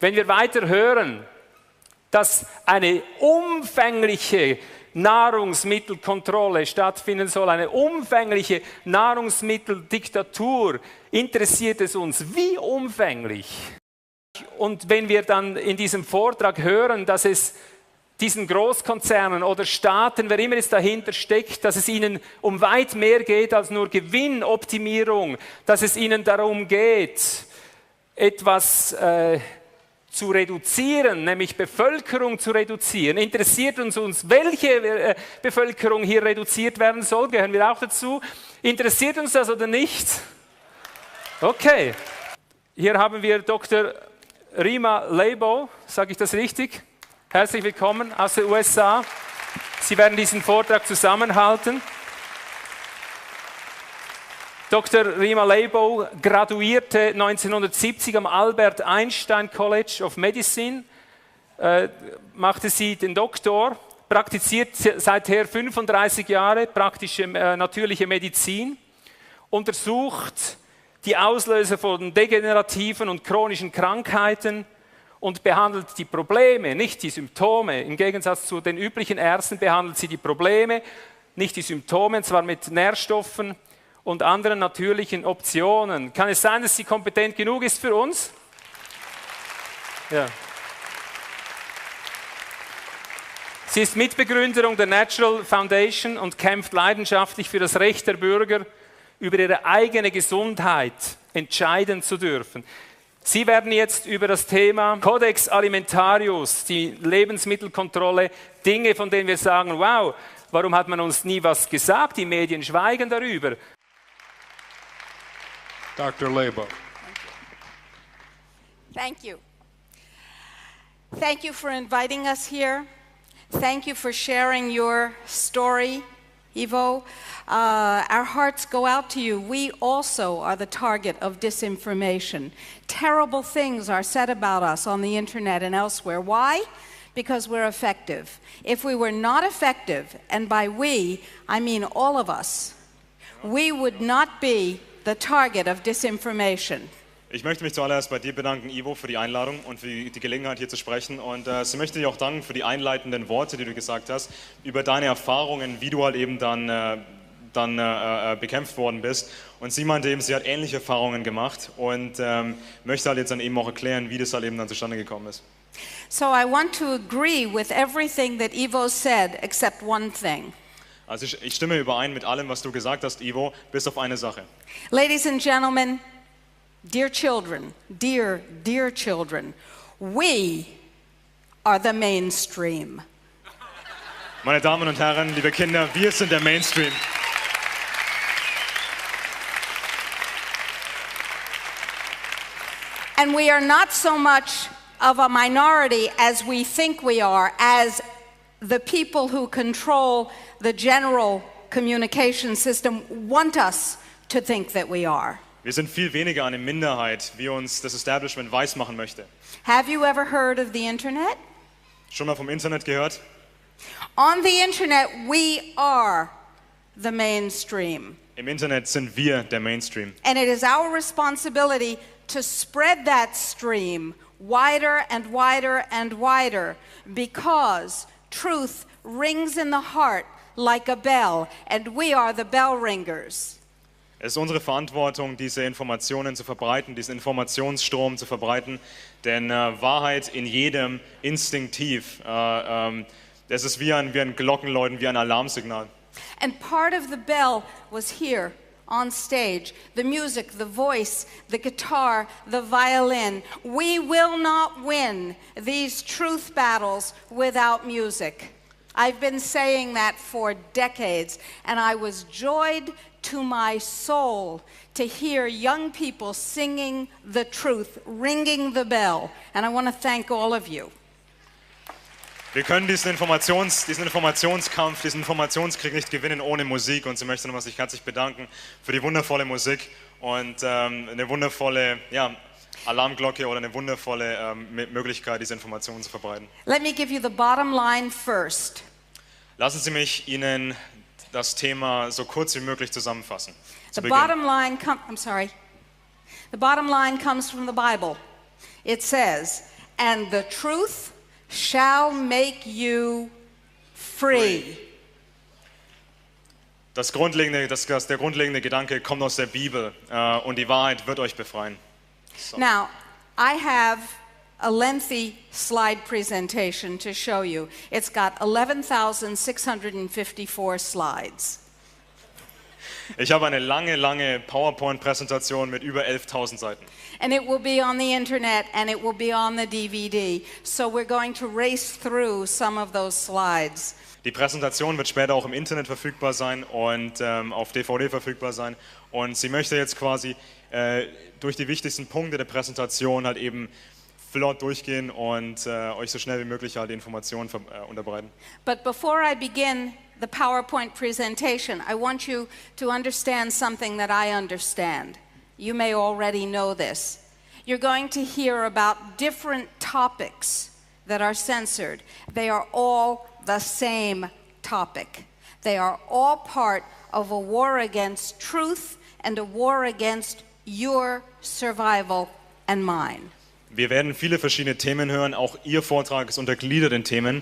Wenn wir weiter hören, dass eine umfängliche Nahrungsmittelkontrolle stattfinden soll, eine umfängliche Nahrungsmitteldiktatur, interessiert es uns, wie umfänglich. Und wenn wir dann in diesem Vortrag hören, dass es diesen Großkonzernen oder Staaten, wer immer es dahinter steckt, dass es ihnen um weit mehr geht als nur Gewinnoptimierung, dass es ihnen darum geht, etwas zu reduzieren, nämlich Bevölkerung zu reduzieren. Interessiert uns, welche Bevölkerung hier reduziert werden soll? Gehören wir auch dazu? Interessiert uns das oder nicht? Okay. Hier haben wir Dr. Rima Lebo, sage ich das richtig? Herzlich willkommen aus den USA. Sie werden diesen Vortrag zusammenhalten. Dr. Rima Lebo graduierte 1970 am Albert Einstein College of Medicine, machte sie den Doktor, praktiziert seither 35 Jahre praktische natürliche Medizin, untersucht die Auslöser von degenerativen und chronischen Krankheiten und behandelt die Probleme, nicht die Symptome. Im Gegensatz zu den üblichen Ärzten behandelt sie die Probleme, nicht die Symptome, und zwar mit Nährstoffen und anderen natürlichen Optionen. Kann es sein, dass sie kompetent genug ist für uns? Ja. Sie ist Mitbegründerin der Natural Foundation und kämpft leidenschaftlich für das Recht der Bürger, über ihre eigene Gesundheit entscheiden zu dürfen. Sie werden jetzt über das Thema Codex Alimentarius, die Lebensmittelkontrolle, Dinge, von denen wir sagen, wow, warum hat man uns nie was gesagt? Die Medien schweigen darüber. Dr. Lebo. Thank you. Thank you for inviting us here. Thank you for sharing your story, Ivo. Our hearts go out to you. We also are the target of disinformation. Terrible things are said about us on the internet and elsewhere. Why? Because we're effective. If we were not effective, and by we, I mean all of us, we would not be the target of disinformation. Ich möchte mich zuallererst bei dir bedanken, Ivo, für die Einladung und für die Gelegenheit, hier zu sprechen. Und ich möchte dir auch danken für die einleitenden Worte, die du gesagt hast, über deine Erfahrungen, wie du halt eben dann bekämpft worden bist. Und sie meinte eben, sie hat ähnliche Erfahrungen gemacht und möchte halt jetzt dann eben auch erklären, wie das halt eben dann zustande gekommen ist. So I want to agree with everything that Ivo said, except one thing. Also ich stimme überein mit allem, was du gesagt hast, Ivo, bis auf eine Sache. Ladies and gentlemen, dear children, dear children, we are the mainstream. Meine Damen und Herren, liebe Kinder, wir sind der Mainstream. And we are not so much of a minority as we think we are, as the people who control the general communication system want us to think that we are. Wir sind viel weniger eine Minderheit, wie uns das Establishment weismachen möchte. Have you ever heard of the internet? Schon mal vom Internet gehört? On the internet, we are the mainstream. Im Internet sind wir der Mainstream. And it is our responsibility to spread that stream wider and wider and wider, because truth rings in the heart like a bell, and we are the bell ringers. Es ist unsere Verantwortung, diese Informationen zu verbreiten, diesen Informationsstrom zu verbreiten, denn Wahrheit in jedem instinktiv. Es ist wie ein Glockenläuten, wie ein Alarmsignal. And part of the bell was here on stage. The music, the voice, the guitar, the violin. We will not win these truth battles without music. I've been saying that for decades, and I was joyed to my soul to hear young people singing the truth, ringing the bell, and I want to thank all of you. Wir können diesen Informationskampf, diesen Informationskrieg nicht gewinnen ohne Musik, und sie möchte nochmal sich herzlich bedanken für die wundervolle Musik und eine wundervolle Alarmglocke oder eine wundervolle Möglichkeit, diese Informationen zu verbreiten. Let me give you the bottom line first. Lassen Sie mich Ihnen das Thema so kurz wie möglich zusammenfassen. The bottom line comes from the Bible. It says, and the truth shall make you free. Der grundlegende Gedanke kommt aus der Bibel und die Wahrheit wird euch befreien. So. Now, I have a lengthy slide presentation to show you. It's got 11,654 slides. Ich habe eine lange PowerPoint-Präsentation mit über 11.000 Seiten. And it will be on the internet and it will be on the DVD. So we're going to race through some of those slides. Die Präsentation wird später auch im Internet verfügbar sein und auf DVD verfügbar sein. Und sie möchte jetzt quasi durch die wichtigsten Punkte der Präsentation halt eben flott durchgehen und euch so schnell wie möglich halt die Informationen unterbreiten. But before I begin the PowerPoint presentation, I want you to understand something that I understand. You may already know this. You're going to hear about different topics that are censored. They are all the same topic. They are all part of a war against truth and a war against your survival and mine. Wir werden viele verschiedene Themen hören, auch Ihr Vortrag ist untergliedert in Themen.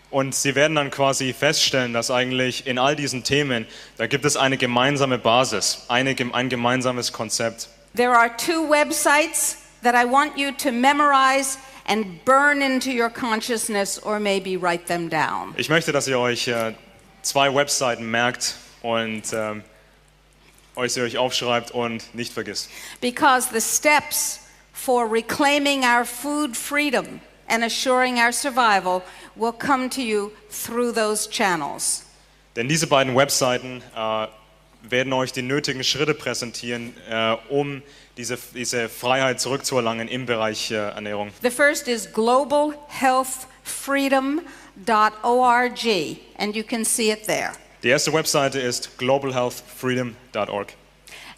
Und Sie werden dann quasi feststellen, dass eigentlich in all diesen Themen, da gibt es eine gemeinsame Basis, ein gemeinsames Konzept. There are two websites that I want you to memorize and burn into your consciousness or maybe write them down. Ich möchte, dass ihr euch zwei Webseiten merkt und sie euch aufschreibt und nicht vergisst. Because the steps for reclaiming our food freedom and assuring our survival will come to you through those channels. Denn diese beiden Webseiten werden euch die nötigen Schritte präsentieren, um diese Freiheit zurückzuerlangen im Bereich Ernährung. The first is globalhealthfreedom.org and you can see it there. Die erste Webseite ist globalhealthfreedom.org.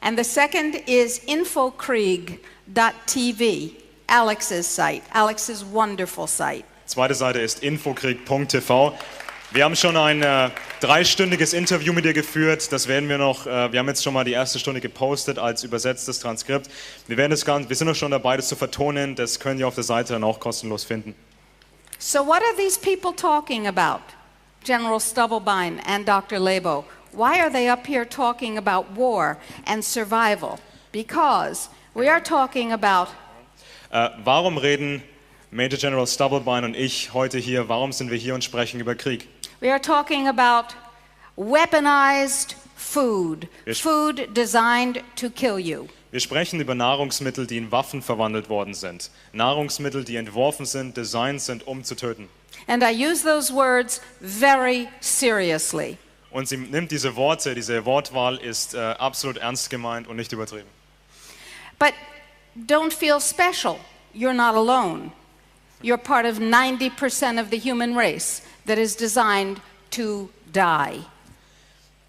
And the second is infokrieg.tv, Alex's site, Alex's wonderful site. Zweite Seite ist infokrieg.tv. Wir haben schon ein 3-stündiges Interview mit dir geführt. Das werden wir noch. Wir haben jetzt schon mal die erste Stunde gepostet als übersetztes Transkript. Wir sind noch schon dabei, das zu vertonen. Das könnt ihr auf der Seite dann auch kostenlos finden. So what are these people talking about? General Stubblebine and Dr. Lebo. Why are they up here talking about war and survival? Because we are talking about Warum reden Major General Stubblebine und ich heute hier? Warum sind wir hier und sprechen über Krieg? We are talking about weaponized food, food designed to kill you. Wir sprechen über Nahrungsmittel, die in Waffen verwandelt worden sind. Nahrungsmittel, die entworfen sind, designt sind, um zu töten. And I use those words very seriously. Und sie nimmt diese Worte, diese Wortwahl ist absolut ernst gemeint und nicht übertrieben. But don't feel special. You're not alone. You're part of 90% of the human race that is designed to die.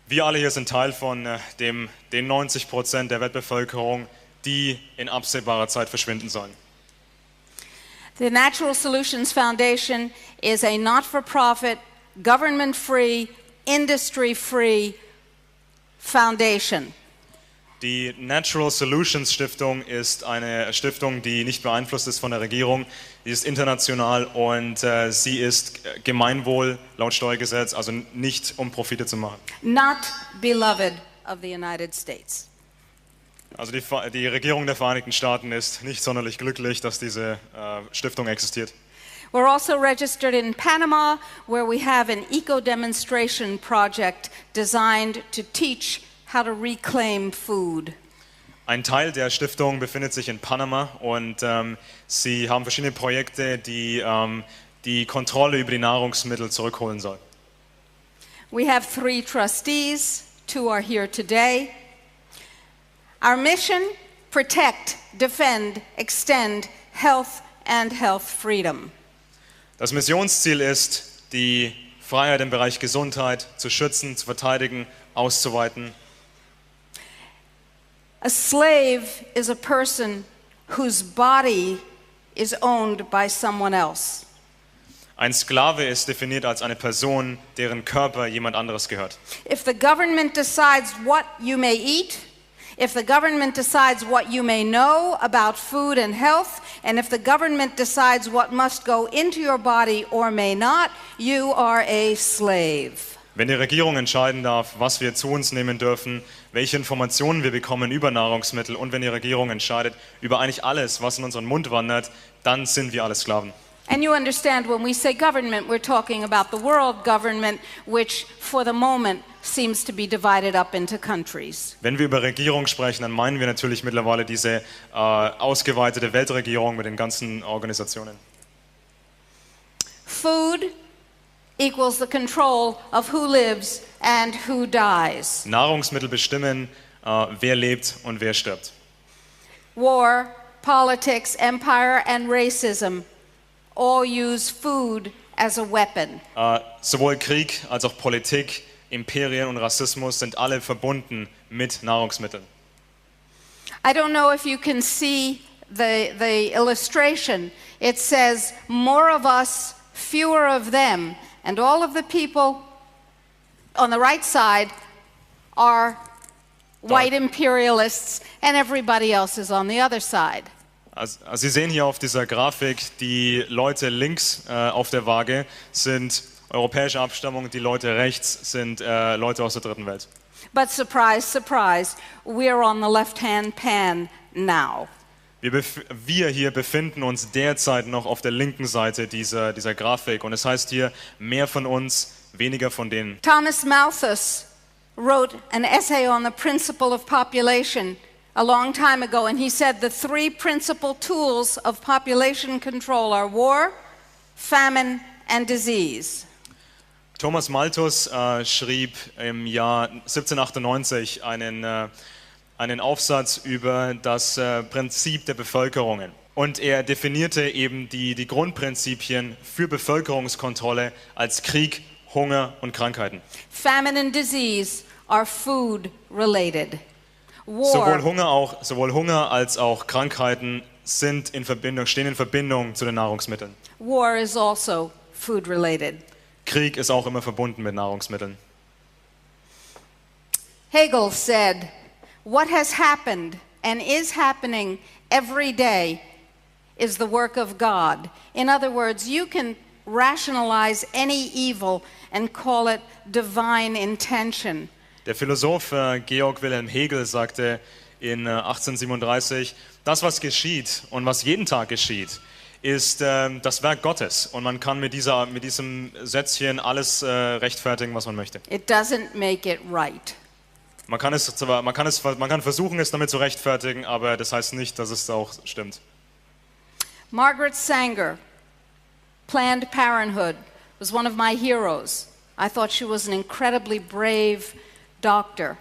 Wir alle hier sind Teil von den 90% der Weltbevölkerung, die in absehbarer Zeit verschwinden sollen. The Natural Solutions Foundation is a not-for-profit, government-free, industry-free foundation. Die Natural Solutions Stiftung ist eine Stiftung, die nicht beeinflusst ist von der Regierung. Sie ist international und sie ist Gemeinwohl laut Steuergesetz, also nicht um Profite zu machen. Not beloved of the United States. Also die Regierung der Vereinigten Staaten ist nicht sonderlich glücklich, dass diese Stiftung existiert. We're also registered in Panama, where we have an eco-demonstration project designed to teach how to reclaim food. Ein Teil der Stiftung befindet sich in Panama und sie haben verschiedene Projekte, die die Kontrolle über die Nahrungsmittel zurückholen sollen. We have 3 trustees, 2 are here today. Our mission: protect, defend, extend health and health freedom. Das Missionsziel ist, die Freiheit im Bereich Gesundheit zu schützen, zu verteidigen, auszuweiten. A slave is a person whose body is owned by someone else. Ein Sklave ist definiert als eine Person, deren Körper jemand anderes gehört. If the government decides what you may eat, If the government decides what you may know about food and health, and if the government decides what must go into your body or may not, you are a slave. Wenn die Regierung entscheiden darf, was wir zu uns nehmen dürfen, welche Informationen wir bekommen über Nahrungsmittel und wenn die Regierung entscheidet über eigentlich alles, was in unseren Mund wandert, dann sind wir alle Sklaven. And you understand when we say government, we're talking about the world government, which for the moment seems to be divided up into countries. Wenn wir über Regierung sprechen, dann meinen wir natürlich mittlerweile diese ausgeweitete Weltregierung mit den ganzen Organisationen. Food equals the control of who lives and who dies. Nahrungsmittel bestimmen, wer lebt und wer stirbt. War, politics, empire, and racism all use food as a weapon. Sowohl Krieg als auch Politik, Imperien und Rassismus sind alle verbunden mit Nahrungsmitteln. I don't know if you can see the illustration. It says, more of us, fewer of them. And all of the people on the right side are white imperialists, and everybody else is on the other side. Also Sie sehen hier auf dieser Grafik, die Leute links auf der Waage sind europäische Abstammung, die Leute rechts sind Leute aus der dritten Welt. But surprise, surprise, we're on the left-hand pan now. Wir hier befinden uns derzeit noch auf der linken Seite dieser Grafik und es heißt hier, mehr von uns, weniger von denen. Thomas Malthus wrote an essay on the principle of population a long time ago, and he said the three principal tools of population control are war, famine, and disease. Thomas Malthus schrieb im Jahr 1798 einen Aufsatz über das Prinzip der Bevölkerungen. Und er definierte eben die Grundprinzipien für Bevölkerungskontrolle als Krieg, Hunger und Krankheiten. Famine and disease are food related. Sowohl Hunger als auch Krankheiten stehen in Verbindung zu den Nahrungsmitteln. War is also food related. Krieg ist auch immer verbunden mit Nahrungsmitteln. Hegel said, what has happened and is happening every day is the work of God. In other words, you can rationalize any evil and call it divine intention. Der Philosoph Georg Wilhelm Hegel sagte in 1837, das, was geschieht und was jeden Tag geschieht, ist das Werk Gottes. Und man kann mit diesem Sätzchen alles rechtfertigen, was man möchte. It doesn't make it right. Man kann versuchen, es damit zu rechtfertigen, aber das heißt nicht, dass es auch stimmt. Margaret Sanger, Planned Parenthood, was one of my heroes. I thought she was an incredibly brave doctor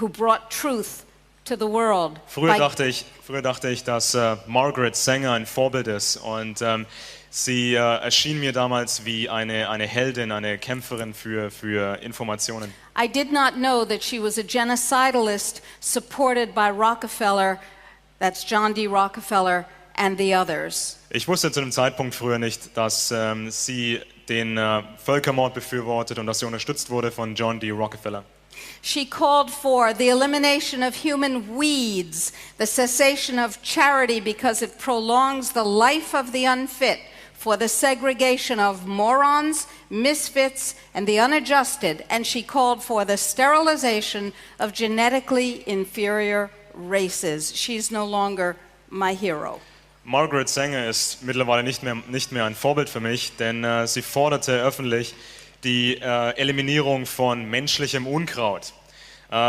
who brought truth to the world. Früher dachte ich, dass Margaret Sanger ein Vorbild ist und sie erschien mir damals wie eine Heldin, eine Kämpferin für Informationen. I did not know that she was a genocidalist supported by Rockefeller, that's John D. Rockefeller, and the others. Ich wusste zu dem Zeitpunkt früher nicht, dass sie den Völkermord befürwortet und dass sie unterstützt wurde von John D. Rockefeller. She called for the elimination of human weeds, the cessation of charity because it prolongs the life of the unfit, for the segregation of morons, misfits, and the unadjusted, and she called for the sterilization of genetically inferior races. She's no longer my hero. Margaret Sanger ist mittlerweile nicht mehr ein Vorbild für mich, denn sie forderte öffentlich die Eliminierung von menschlichem Unkraut.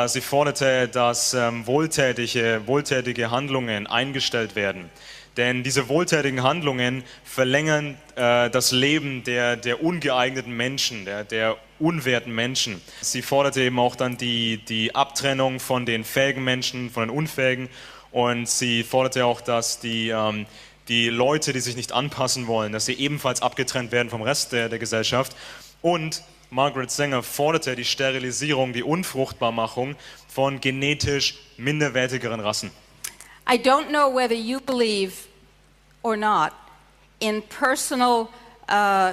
Sie forderte, dass wohltätige Handlungen eingestellt werden. Denn diese wohltätigen Handlungen verlängern das Leben der ungeeigneten Menschen, der unwerten Menschen. Sie forderte eben auch dann die Abtrennung von den fähigen Menschen, von den Unfähigen. Und sie forderte auch, dass die Leute, die sich nicht anpassen wollen, dass sie ebenfalls abgetrennt werden vom Rest der Gesellschaft. Und Margaret Sanger forderte die Sterilisierung, die Unfruchtbarmachung von genetisch minderwertigeren Rassen. I don't know whether you believe or not in personal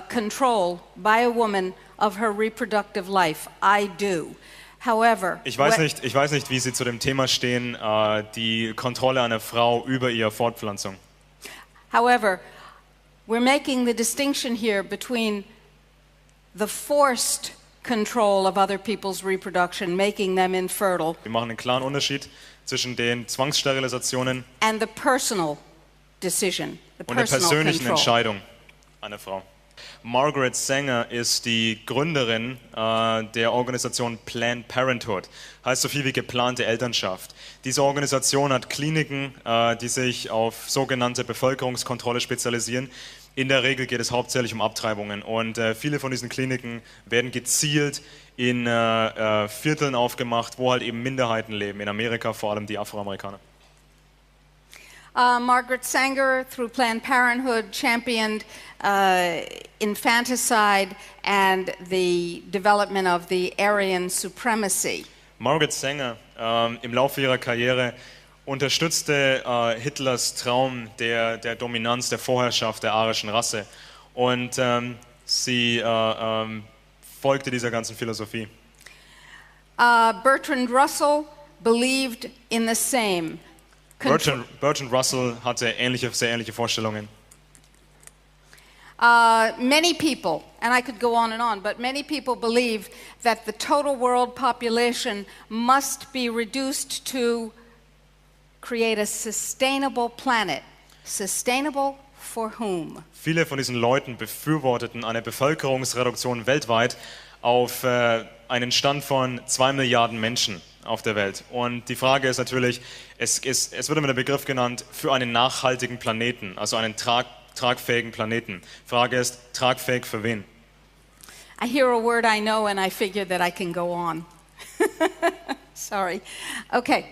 control by a woman of her reproductive life. I do. However, Ich weiß nicht, wie Sie zu dem Thema stehen, die Kontrolle einer Frau über ihre Fortpflanzung. however, we're making the distinction here between the forced control of other people's reproduction, making them infertile, Wir machen einen klaren Unterschied zwischen den Zwangssterilisationen and the personal decision, the und der personal persönlichen control. Entscheidung einer Frau. Margaret Sanger ist die Gründerin der Organisation Planned Parenthood, heißt so viel wie geplante Elternschaft. Diese Organisation hat Kliniken, die sich auf sogenannte Bevölkerungskontrolle spezialisieren. In der Regel geht es hauptsächlich um Abtreibungen und viele von diesen Kliniken werden gezielt in Vierteln aufgemacht, wo halt eben Minderheiten leben, in Amerika vor allem die Afroamerikaner. Margaret Sanger, through Planned Parenthood, championed infanticide and the development of the Aryan supremacy. Margaret Sanger im Laufe ihrer Karriere unterstützte Hitlers Traum der Dominanz, der Vorherrschaft der arischen Rasse und sie folgte dieser ganzen Philosophie. Bertrand Russell believed in the same. Bertrand Russell hatte sehr ähnliche Vorstellungen. Many people, and I could go on, but many people believe that the total world population must be reduced to create a sustainable planet. Sustainable for whom? Viele von diesen Leuten befürworteten eine Bevölkerungsreduktion weltweit auf einen Stand von 2 Milliarden Menschen auf der Welt. Und die Frage ist natürlich, es wird immer der Begriff genannt, für einen nachhaltigen Planeten, also einen tragfähigen Planeten. Frage ist, tragfähig für wen? I hear a word I know and I figure that I can go on. Sorry. Okay.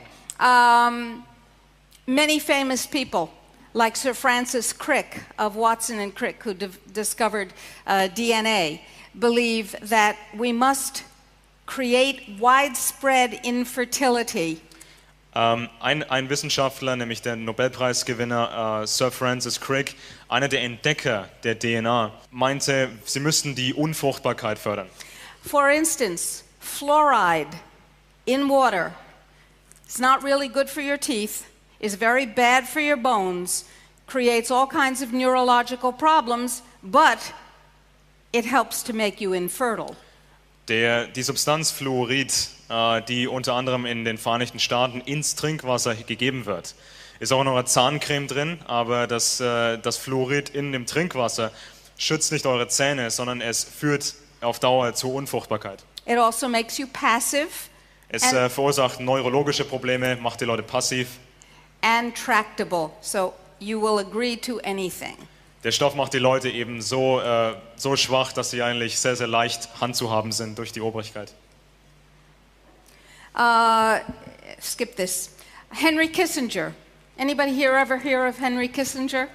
Many famous people, like Sir Francis Crick of Watson and Crick, who discovered DNA, believe that we must create widespread infertility. Ein Wissenschaftler, nämlich der Nobelpreisgewinner Sir Francis Crick, einer der Entdecker der DNA, meinte, sie müssten die Unfruchtbarkeit fördern. For instance, fluoride in water is not really good for your teeth, is very bad for your bones, creates all kinds of neurological problems, but it helps to make you infertile. Die Substanz Fluorid, die unter anderem in den Vereinigten Staaten ins Trinkwasser gegeben wird, ist auch in eurer Zahncreme drin, aber das Fluorid in dem Trinkwasser schützt nicht eure Zähne, sondern es führt auf Dauer zur Unfruchtbarkeit. It also makes you passive. Es verursacht neurologische Probleme, macht die Leute passiv. And tractable, so you will agree to anything. Der Stoff macht die Leute eben so schwach, dass sie eigentlich sehr, sehr leicht handzuhaben sind durch die Obrigkeit. Skip this. Henry Kissinger. Anybody here ever hear of Henry Kissinger?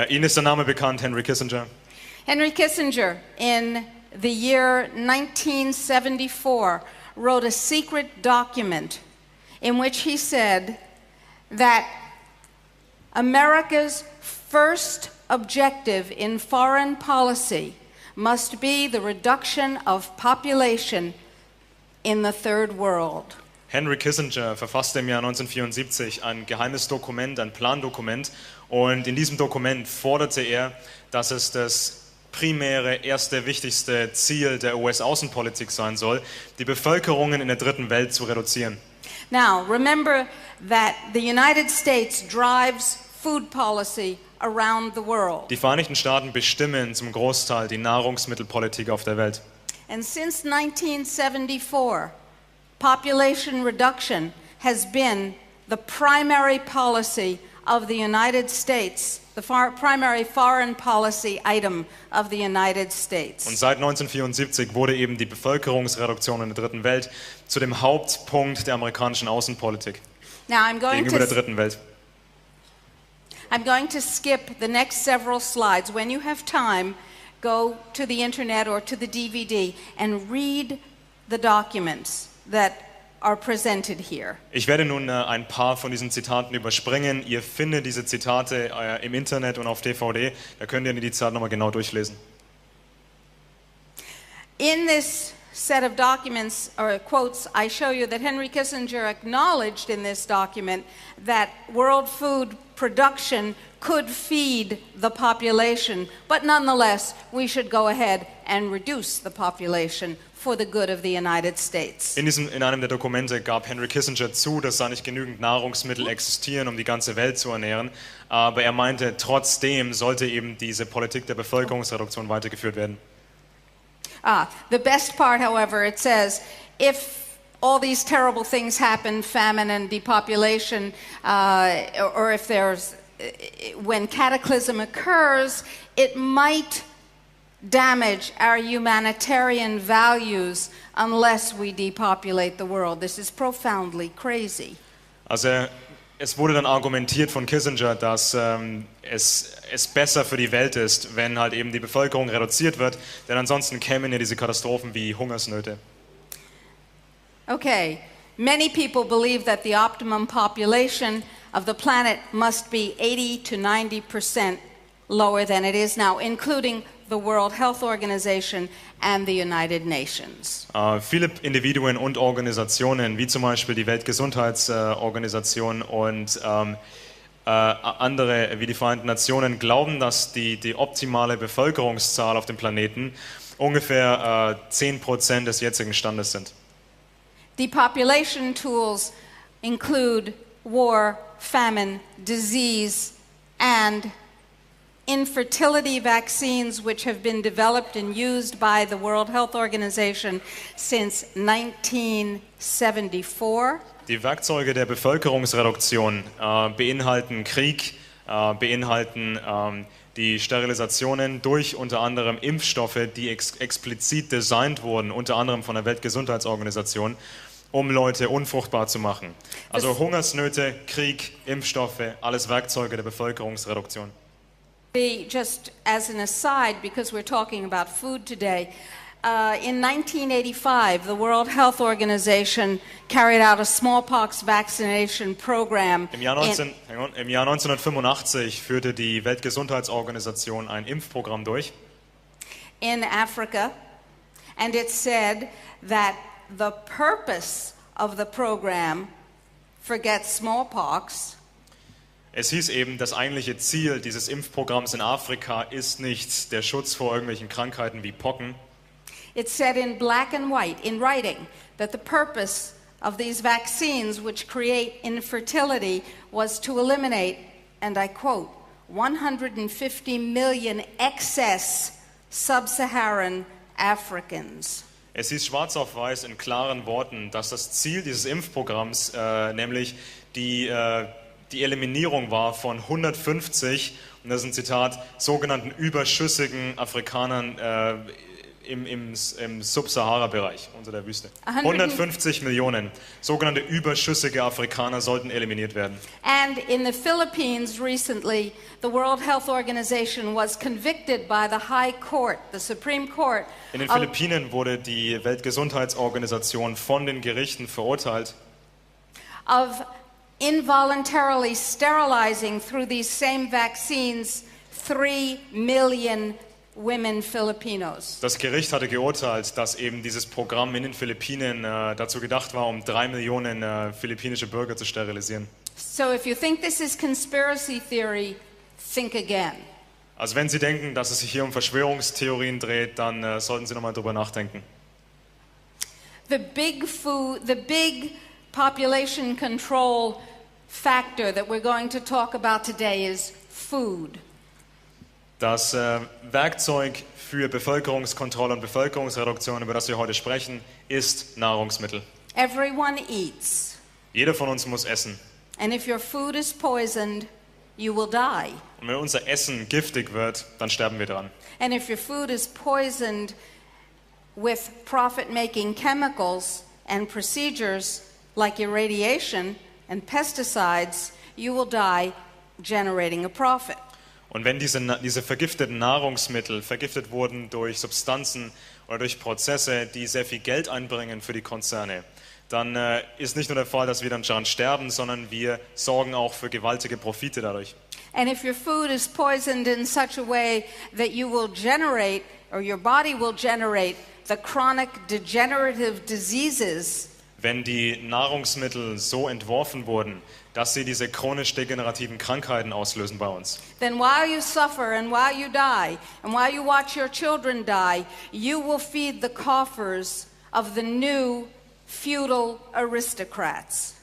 Ihnen ist der Name bekannt, Henry Kissinger. Henry Kissinger, in the year 1974, wrote a secret document in which he said that America's first objective in foreign policy must be the reduction of population in the third world. Henry Kissinger verfasste im Jahr 1974 ein geheimes Dokument, ein Plandokument, und in diesem Dokument forderte er, dass es das primäre, erste, wichtigste Ziel der US-Außenpolitik sein soll, die Bevölkerungen in der dritten Welt zu reduzieren. Now, remember that the United States drives food policy around the world. Die Vereinigten Staaten bestimmen zum Großteil die Nahrungsmittelpolitik auf der Welt. And since 1974, population reduction has been the primary policy of the United States, the primary foreign policy item of the United States. Und seit 1974 wurde eben die Bevölkerungsreduktion in der dritten Welt zu dem Hauptpunkt der amerikanischen Außenpolitik Now gegenüber der dritten Welt. I'm going to skip the next several slides. When you have time, go to the internet or to the DVD and read the documents that are presented here. Ich werde nun ein paar von diesen Zitaten überspringen. Ihr findet diese Zitate im Internet und auf DVD. Da könnt ihr die Zitate nochmal genau durchlesen. In this set of documents or quotes I show you that Henry Kissinger acknowledged in this document that world food production could feed the population, but nonetheless we should go ahead and reduce the population for the good of the United States. In einem der Dokumente gab Henry Kissinger zu, dass da nicht genügend Nahrungsmittel existieren, um die ganze Welt zu ernähren, aber er meinte, trotzdem sollte eben diese Politik der Bevölkerungsreduktion weitergeführt werden. The best part, however, it says, if all these terrible things happen, famine and depopulation, or if when cataclysm occurs, it might damage our humanitarian values unless we depopulate the world. This is profoundly crazy. Also es wurde dann argumentiert von Kissinger, dass es besser für die Welt ist, wenn halt eben die Bevölkerung reduziert wird, denn ansonsten kämen ja diese Katastrophen wie Hungersnöte. Okay, many people believe that the optimum population of the planet must be 80 to 90% lower than it is now, including the World Health Organization and the United Nations. Viele Individuen und Organisationen, wie zum Beispiel die Weltgesundheitsorganisation und andere wie die Vereinten Nationen, glauben, dass die optimale Bevölkerungszahl auf dem Planeten ungefähr 10% des jetzigen Standes sind. Depopulation tools include war, famine, disease, and infertility vaccines, which have been developed and used by the World Health Organization since 1974. Die Werkzeuge der Bevölkerungsreduktion beinhalten Krieg, beinhalten die Sterilisationen durch unter anderem Impfstoffe, die explizit designt wurden, unter anderem von der Weltgesundheitsorganisation, um Leute unfruchtbar zu machen. Also Hungersnöte, Krieg, Impfstoffe, alles Werkzeuge der Bevölkerungsreduktion. Just as an aside, because we're talking about food today, in 1985, the World Health Organization carried out a smallpox vaccination program. Im Jahr 1985 führte die Weltgesundheitsorganisation ein Impfprogramm durch. In Africa, and it said that the purpose of the program, forget smallpox. Es hieß eben, das eigentliche Ziel dieses Impfprogramms in Afrika ist nicht der Schutz vor irgendwelchen Krankheiten wie Pocken. It said in black and white, in writing, that the purpose of these vaccines which create infertility was to eliminate, and I quote, 150 million excess sub-Saharan Africans. Es hieß schwarz auf weiß in klaren Worten, dass das Ziel dieses Impfprogramms nämlich die Eliminierung war von 150, und das ist ein Zitat, sogenannten überschüssigen Afrikanern im Sub-Sahara-Bereich unter der Wüste. 150 Millionen sogenannte überschüssige Afrikaner sollten eliminiert werden. And in the Philippines recently, the World Health Organization was convicted by the High Court, the Supreme Court. In den Philippinen wurde die Weltgesundheitsorganisation von den Gerichten verurteilt, of involuntarily sterilizing through these same vaccines 3 million women Filipinos. Das Gericht hatte geurteilt, dass eben dieses Programm in den Philippinen dazu gedacht war, um 3 Millionen philippinische Bürger zu sterilisieren. So if you think this is conspiracy theory, think again. Also wenn Sie denken, dass es sich hier um Verschwörungstheorien dreht, dann sollten Sie nochmal drüber nachdenken. The big population control factor that we're going to talk about today is food. Das Werkzeug für Bevölkerungskontrolle und Bevölkerungsreduktion, über das wir heute sprechen, ist Nahrungsmittel. Everyone eats. Jeder von uns muss essen. And if your food is poisoned, you will die. Und wenn unser Essen giftig wird, dann sterben wir dran. And if your food is poisoned with profit-making chemicals and procedures like irradiation and pesticides, you will die generating a profit. Und wenn diese vergifteten Nahrungsmittel vergiftet wurden durch Substanzen oder durch Prozesse, die sehr viel Geld einbringen für die Konzerne, dann ist nicht nur der Fall, dass wir dann daran sterben, sondern wir sorgen auch für gewaltige Profite dadurch. And if your food is poisoned in such a way that you will generate, or your body will generate, the chronic degenerative diseases, wenn die Nahrungsmittel so entworfen wurden, dass sie diese chronisch degenerativen Krankheiten auslösen bei uns, then while you suffer and while you die and while you watch your children die, you will feed the coffers of the new feudal aristocrats.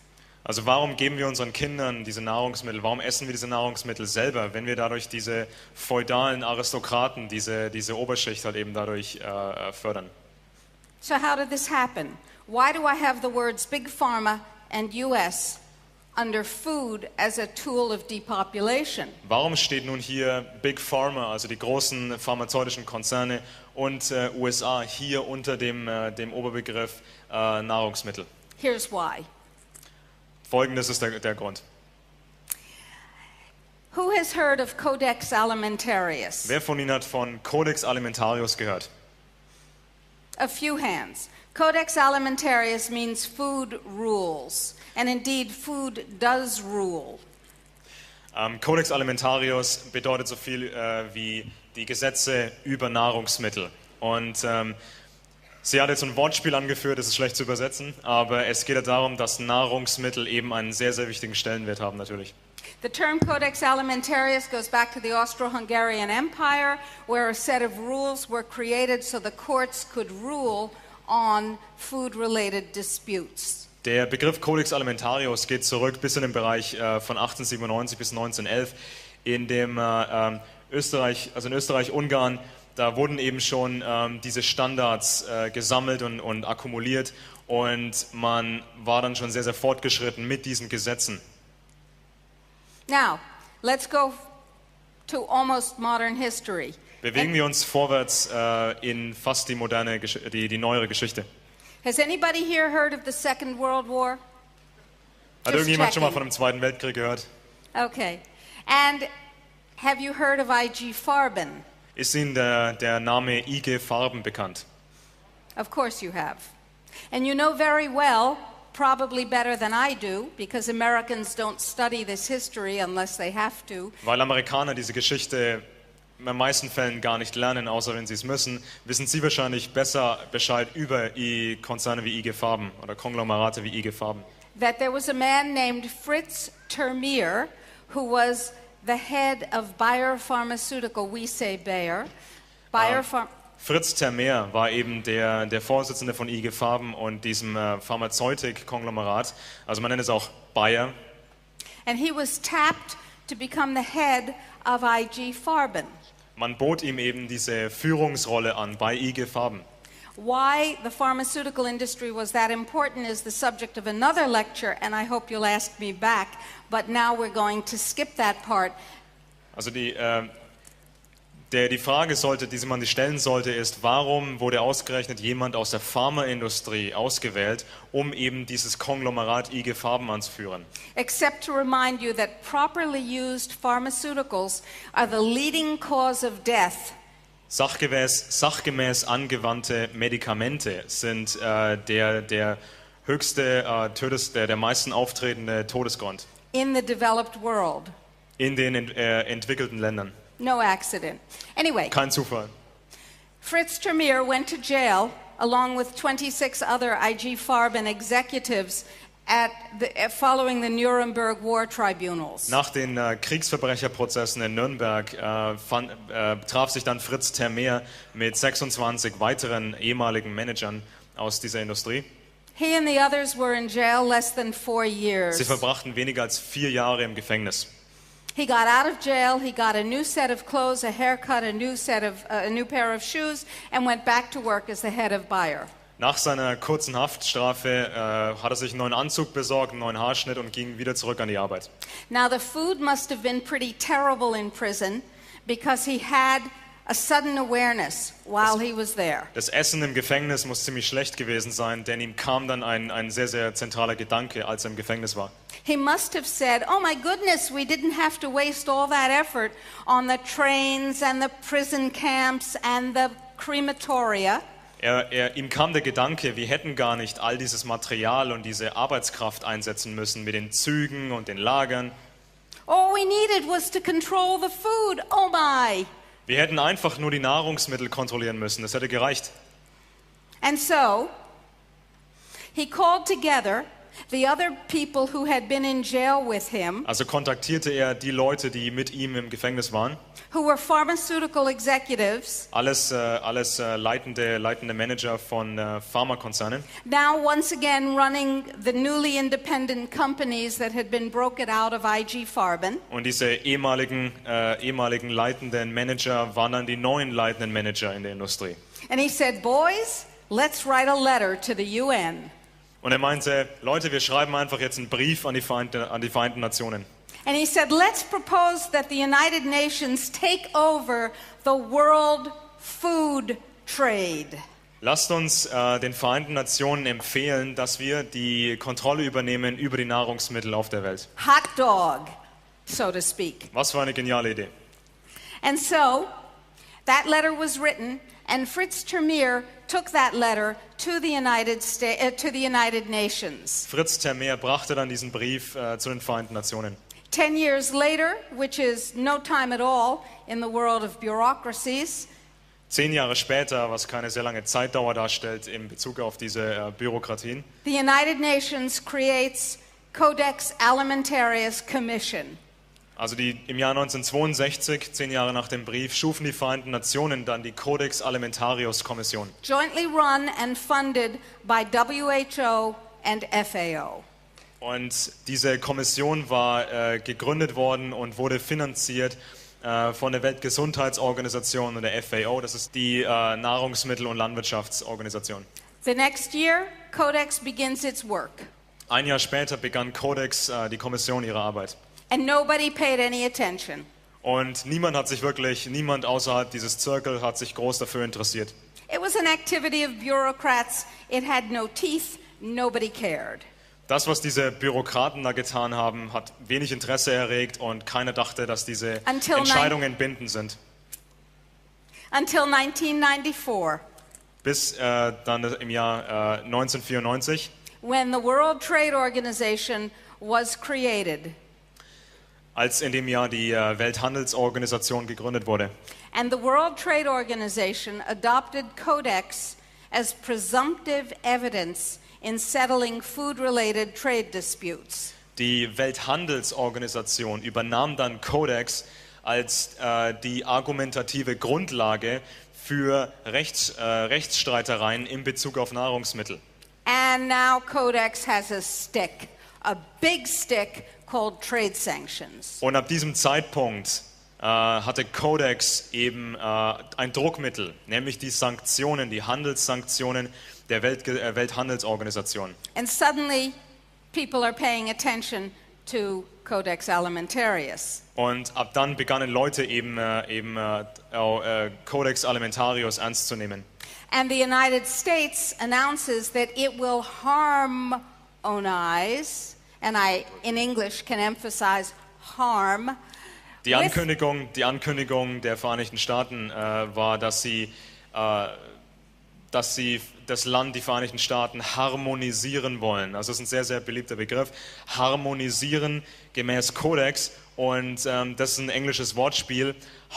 also warum geben wir unseren Kindern diese Nahrungsmittel, warum essen wir diese Nahrungsmittel selber, wenn wir dadurch diese feudalen Aristokraten, diese Oberschicht halt eben dadurch fördern? So how did this happen? Why do I have the words Big Pharma and US under food as a tool of depopulation? Warum steht nun hier Big Pharma, also die großen pharmazeutischen Konzerne, und USA hier unter dem Oberbegriff Nahrungsmittel? Here's why. Folgendes ist der Grund. Who has heard of Codex Alimentarius? Wer von Ihnen hat von Codex Alimentarius gehört? A few hands. Codex Alimentarius means food rules, and indeed food does rule. Codex Alimentarius bedeutet so viel wie die Gesetze über Nahrungsmittel. Und sie hat jetzt ein Wortspiel angeführt, das ist schlecht zu übersetzen, aber es geht ja darum, dass Nahrungsmittel eben einen sehr, sehr wichtigen Stellenwert haben natürlich. The term Codex Alimentarius goes back to the Austro-Hungarian Empire, where a set of rules were created so the courts could rule on food-related disputes. Der Begriff Codex Alimentarius geht zurück bis in den Bereich von 1897 bis 1911, in dem Österreich, also in Österreich-Ungarn, da wurden eben schon diese Standards gesammelt und akkumuliert und man war dann schon sehr, sehr fortgeschritten mit diesen Gesetzen. Now, let's go to almost modern history. Bewegen wir uns vorwärts in fast die neuere Geschichte. Has anybody here heard of the Second World War? Hat Just irgendjemand schon mal checking. von dem Zweiten Weltkrieg gehört? Okay. And have you heard of I.G. Farben? Ist Ihnen der Name I.G. Farben bekannt? Of course you have. And you know very well, probably better than I do, because Americans don't study this history unless they have to. Weil Amerikaner diese Geschichte in den meisten Fällen gar nicht lernen, außer wenn sie es müssen, wissen Sie wahrscheinlich besser Bescheid über Konzerne wie IG Farben oder Konglomerate wie IG Farben. That there was a man named Fritz Termeer who was the head of Bayer Pharmaceutical. We say Bayer. Fritz Termeer war eben der Vorsitzende von IG Farben und diesem Pharmazeutik-Konglomerat, also man nennt es auch Bayer. And he was tapped to become the head of IG Farben. Man bot ihm eben diese Führungsrolle an bei IG Farben. Why the pharmaceutical industry was that important is the subject of another lecture, and I hope you'll ask me back, but now we're going to skip that part. Also die Frage die man sich stellen sollte, ist, warum wurde ausgerechnet jemand aus der Pharmaindustrie ausgewählt, um eben dieses Konglomerat IG Farben anzuführen? Except to remind you that properly used pharmaceuticals are the leading cause of death. Sachgemäß angewandte Medikamente sind der höchste, der meisten auftretende Todesgrund In the developed world. in den entwickelten Ländern. No accident. Anyway, Kein Zufall. Fritz Termeer went to jail along with 26 other IG Farben executives following the Nuremberg War Tribunals. Nach den Kriegsverbrecherprozessen in Nürnberg traf sich dann Fritz Termeer mit 26 weiteren ehemaligen Managern aus dieser Industrie. He and the others were in jail less than 4 years. Sie verbrachten weniger als 4 Jahre im Gefängnis. He got out of jail, he got a new set of clothes, a haircut, a new pair of shoes, and went back to work as the head of Bayer. Nach seiner kurzen Haftstrafe hat er sich einen neuen Anzug besorgt, einen neuen Haarschnitt und ging wieder zurück an die Arbeit. Now the food must have been pretty terrible in prison because he had a sudden awareness while he was there. Das Essen im Gefängnis muss ziemlich schlecht gewesen sein, denn ihm kam dann ein sehr, sehr zentraler Gedanke, als er im Gefängnis war. He must have said, oh my goodness, we didn't have to waste all that effort on the trains and the prison camps and the crematoria. Ihm kam der Gedanke, wir hätten gar nicht all dieses Material und diese Arbeitskraft einsetzen müssen mit den Zügen und den Lagern. All we needed was to control the food. Oh my. Wir hätten einfach nur die Nahrungsmittel kontrollieren müssen, das hätte gereicht. And so, he called together the other people who had been in jail with him, Also kontaktierte er die Leute, die mit ihm im Gefängnis waren. who were pharmaceutical executives, Alles leitende Manager von Pharmakonzernen. now once again running the newly independent companies that had been broken out of IG Farben. Und diese ehemaligen leitenden Manager waren dann die neuen leitenden Manager in der Industrie. And he said, boys, let's write a letter to the UN. Und er meinte, Leute, wir schreiben einfach jetzt einen Brief an die Vereinten Nationen. And he said, let's propose that the United Nations take over the world food trade. Lasst uns den Vereinten Nationen empfehlen, dass wir die Kontrolle übernehmen über die Nahrungsmittel auf der Welt. Hot dog, so to speak. Was für eine geniale Idee. And so, that letter was written, and Fritz Termeer took that letter to the United Nations. Fritz Termeer brachte dann diesen Brief zu den Vereinten Nationen. 10 years later, which is no time at all in the world of bureaucracies, 10 Jahre später, was keine sehr lange Zeitdauer darstellt in Bezug auf diese Bürokratien, the United Nations creates Codex Alimentarius Commission. also im Jahr 1962, 10 Jahre nach dem Brief, schufen die Vereinten Nationen dann die Codex Alimentarius Kommission. Jointly run and funded by WHO and FAO. Und diese Kommission war gegründet worden und wurde finanziert von der Weltgesundheitsorganisation und der FAO. Das ist die Nahrungsmittel- und Landwirtschaftsorganisation. The next year, Codex begins its work. Ein Jahr später begann Codex, die Kommission, ihre Arbeit. And nobody paid any attention. Und niemand außerhalb dieses Zirkel hat sich groß dafür interessiert. It was an activity of bureaucrats. It had no teeth. Nobody cared. Das, was diese Bürokraten da getan haben, hat wenig Interesse erregt und keiner dachte, dass diese Entscheidungen bindend sind. Until 1994, Bis dann im Jahr 1994, when the World Trade Organization was created. als in dem Jahr die Welthandelsorganisation gegründet wurde. And the World Trade Organization adopted Codex as presumptive evidence in settling food-related trade disputes. Die Welthandelsorganisation übernahm dann Codex als die argumentative Grundlage für Rechtsstreitereien in Bezug auf Nahrungsmittel. And now Codex has a big stick called trade sanctions. Und ab diesem Zeitpunkt hatte Codex eben ein Druckmittel, nämlich die Sanktionen, die Handelssanktionen der Welthandelsorganisation. And suddenly people are paying attention to Codex Alimentarius. Und ab dann begannen Leute eben Codex Alimentarius ernst zu nehmen. And the United States announces that it will harmonize, and I in English can emphasize harm. Die Ankündigung der Vereinigten Staaten war, dass sie das Land, die Vereinigten Staaten, harmonisieren wollen. Also das ist ein sehr, sehr beliebter Begriff. Harmonisieren gemäß Codex. Und das ist ein englisches Wortspiel.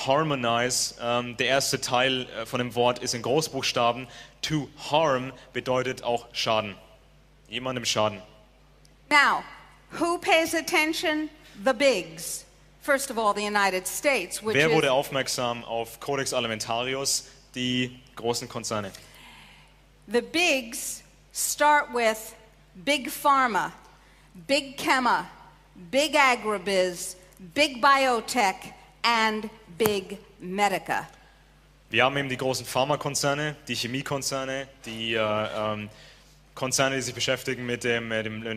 Harmonize, der erste Teil von dem Wort ist in Großbuchstaben. To harm bedeutet auch Schaden. Jemandem Schaden. Now, who pays attention? The bigs. First of all, the United States, which Wer is wurde aufmerksam auf Codex Alimentarius? Die großen Konzerne. the bigs start with big pharma, big chema, big agribiz, big biotech, and big medica. Wir haben eben die großen Pharmakonzerne, die Chemiekonzerne, die Konzerne, die sich beschäftigen mit dem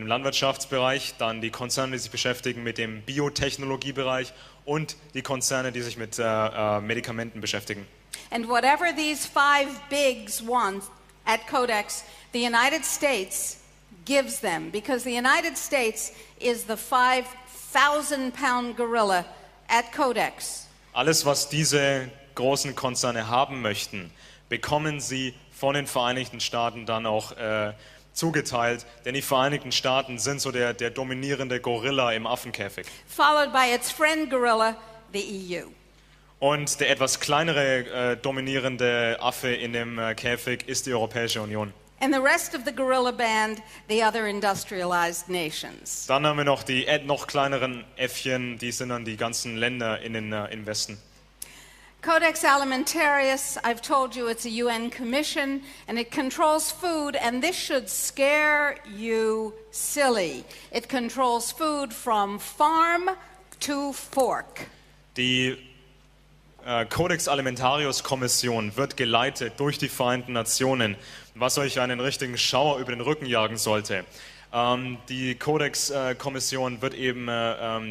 Landwirtschaftsbereich, dann die Konzerne, die sich beschäftigen mit dem Biotechnologiebereich und die Konzerne, die sich mit Medikamenten beschäftigen. And whatever these five bigs want at Codex, the United States gives them, because the United States is the 5,000-pound gorilla at Codex. Alles, was diese großen Konzerne haben möchten, bekommen sie von den Vereinigten Staaten dann auch zugeteilt, denn die Vereinigten Staaten sind so der dominierende Gorilla im Affenkäfig. Followed by its friend gorilla, the EU. Und der etwas kleinere dominierende Affe in dem Käfig ist die Europäische Union. And the rest of the gorilla band, the other industrialized nations. Dann haben wir noch die noch kleineren Äffchen, die sind dann die ganzen Länder im Westen. Codex Alimentarius, I've told you it's a UN commission and it controls food, and this should scare you silly. It controls food from farm to fork. Die Codex Alimentarius Kommission wird geleitet durch die Vereinten Nationen, was euch einen richtigen Schauer über den Rücken jagen sollte. Die Codex Kommission wird eben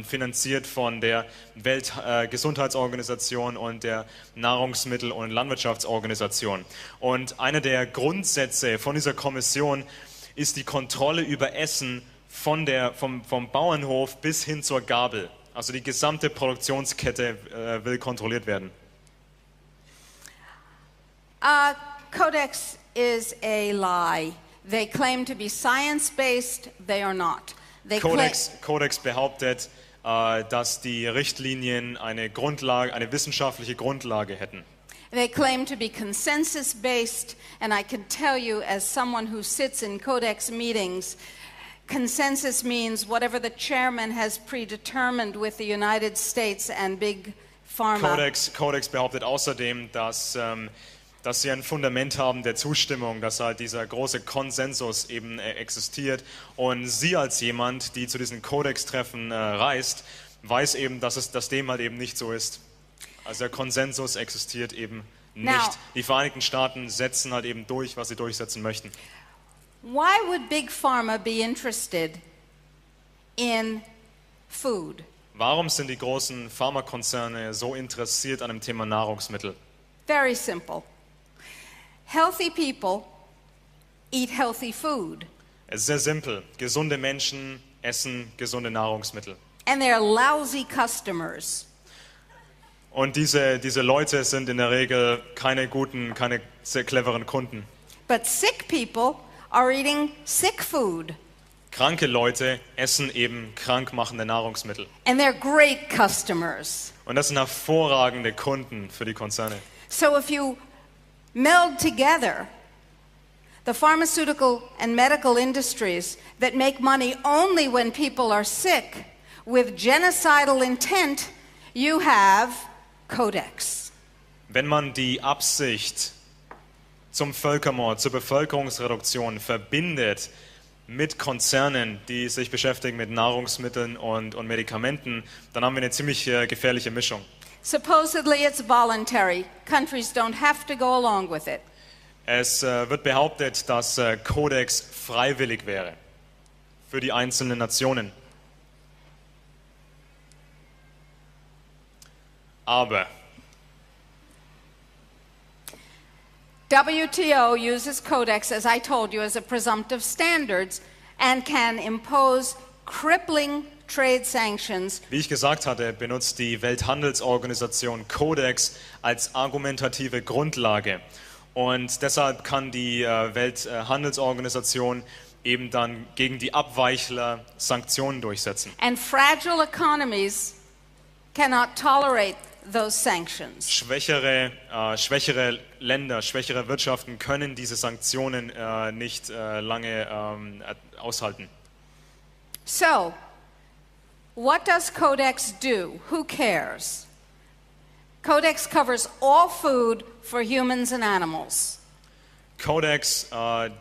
finanziert von der Weltgesundheitsorganisation und der Nahrungsmittel- und Landwirtschaftsorganisation. Und einer der Grundsätze von dieser Kommission ist die Kontrolle über Essen vom Bauernhof bis hin zur Gabel. Also die gesamte Produktionskette will kontrolliert werden. Codex is a lie. They claim to be science-based, they are not. Codex behauptet, dass die Richtlinien eine wissenschaftliche Grundlage hätten. They claim to be consensus-based, and I can tell you, as someone who sits in Codex meetings, consensus means whatever the chairman has predetermined with the United States and Big Pharma. Codex behauptet außerdem, dass sie ein Fundament haben der Zustimmung, dass halt dieser große Konsensus eben existiert. Und sie als jemand, die zu diesen Codex-Treffen reist, weiß eben, dass dem halt eben nicht so ist. Also der Konsensus existiert eben nicht. Now, die Vereinigten Staaten setzen halt eben durch, was sie durchsetzen möchten. why would Big Pharma be interested in food? Warum sind die großen Pharmakonzerne so interessiert an dem Thema Nahrungsmittel? Very simple. Healthy people eat healthy food, Es ist sehr simpel. Gesunde Menschen essen gesunde Nahrungsmittel. and they're lousy customers. Und diese Leute sind in der Regel keine sehr cleveren Kunden. But sick people are eating sick food, Kranke Leute essen eben krankmachende Nahrungsmittel. and they're great customers. Und das sind hervorragende Kunden für die Konzerne. So if you meld together the pharmaceutical and medical industries that make money only when people are sick with genocidal intent, you have Codex. Wenn man die Absicht zum Völkermord, zur Bevölkerungsreduktion verbindet mit Konzernen, die sich beschäftigen mit Nahrungsmitteln und Medikamenten, dann haben wir eine ziemlich gefährliche Mischung. Supposedly it's voluntary. Countries don't have to go along with it. Es wird behauptet, dass Codex freiwillig wäre für die einzelnen Nationen. Aber WTO uses Codex, as I told you, as a presumptive standards and can impose crippling trade sanctions. wie ich gesagt hatte, benutzt die Welthandelsorganisation Codex als argumentative Grundlage. Und deshalb kann die Welthandelsorganisation eben dann gegen die Abweichler Sanktionen durchsetzen. And fragile economies cannot tolerate those sanctions. Schwächere Länder, schwächere Wirtschaften können diese Sanktionen nicht lange aushalten. So, what does Codex do? Who cares? Codex covers all food for humans and animals. Codex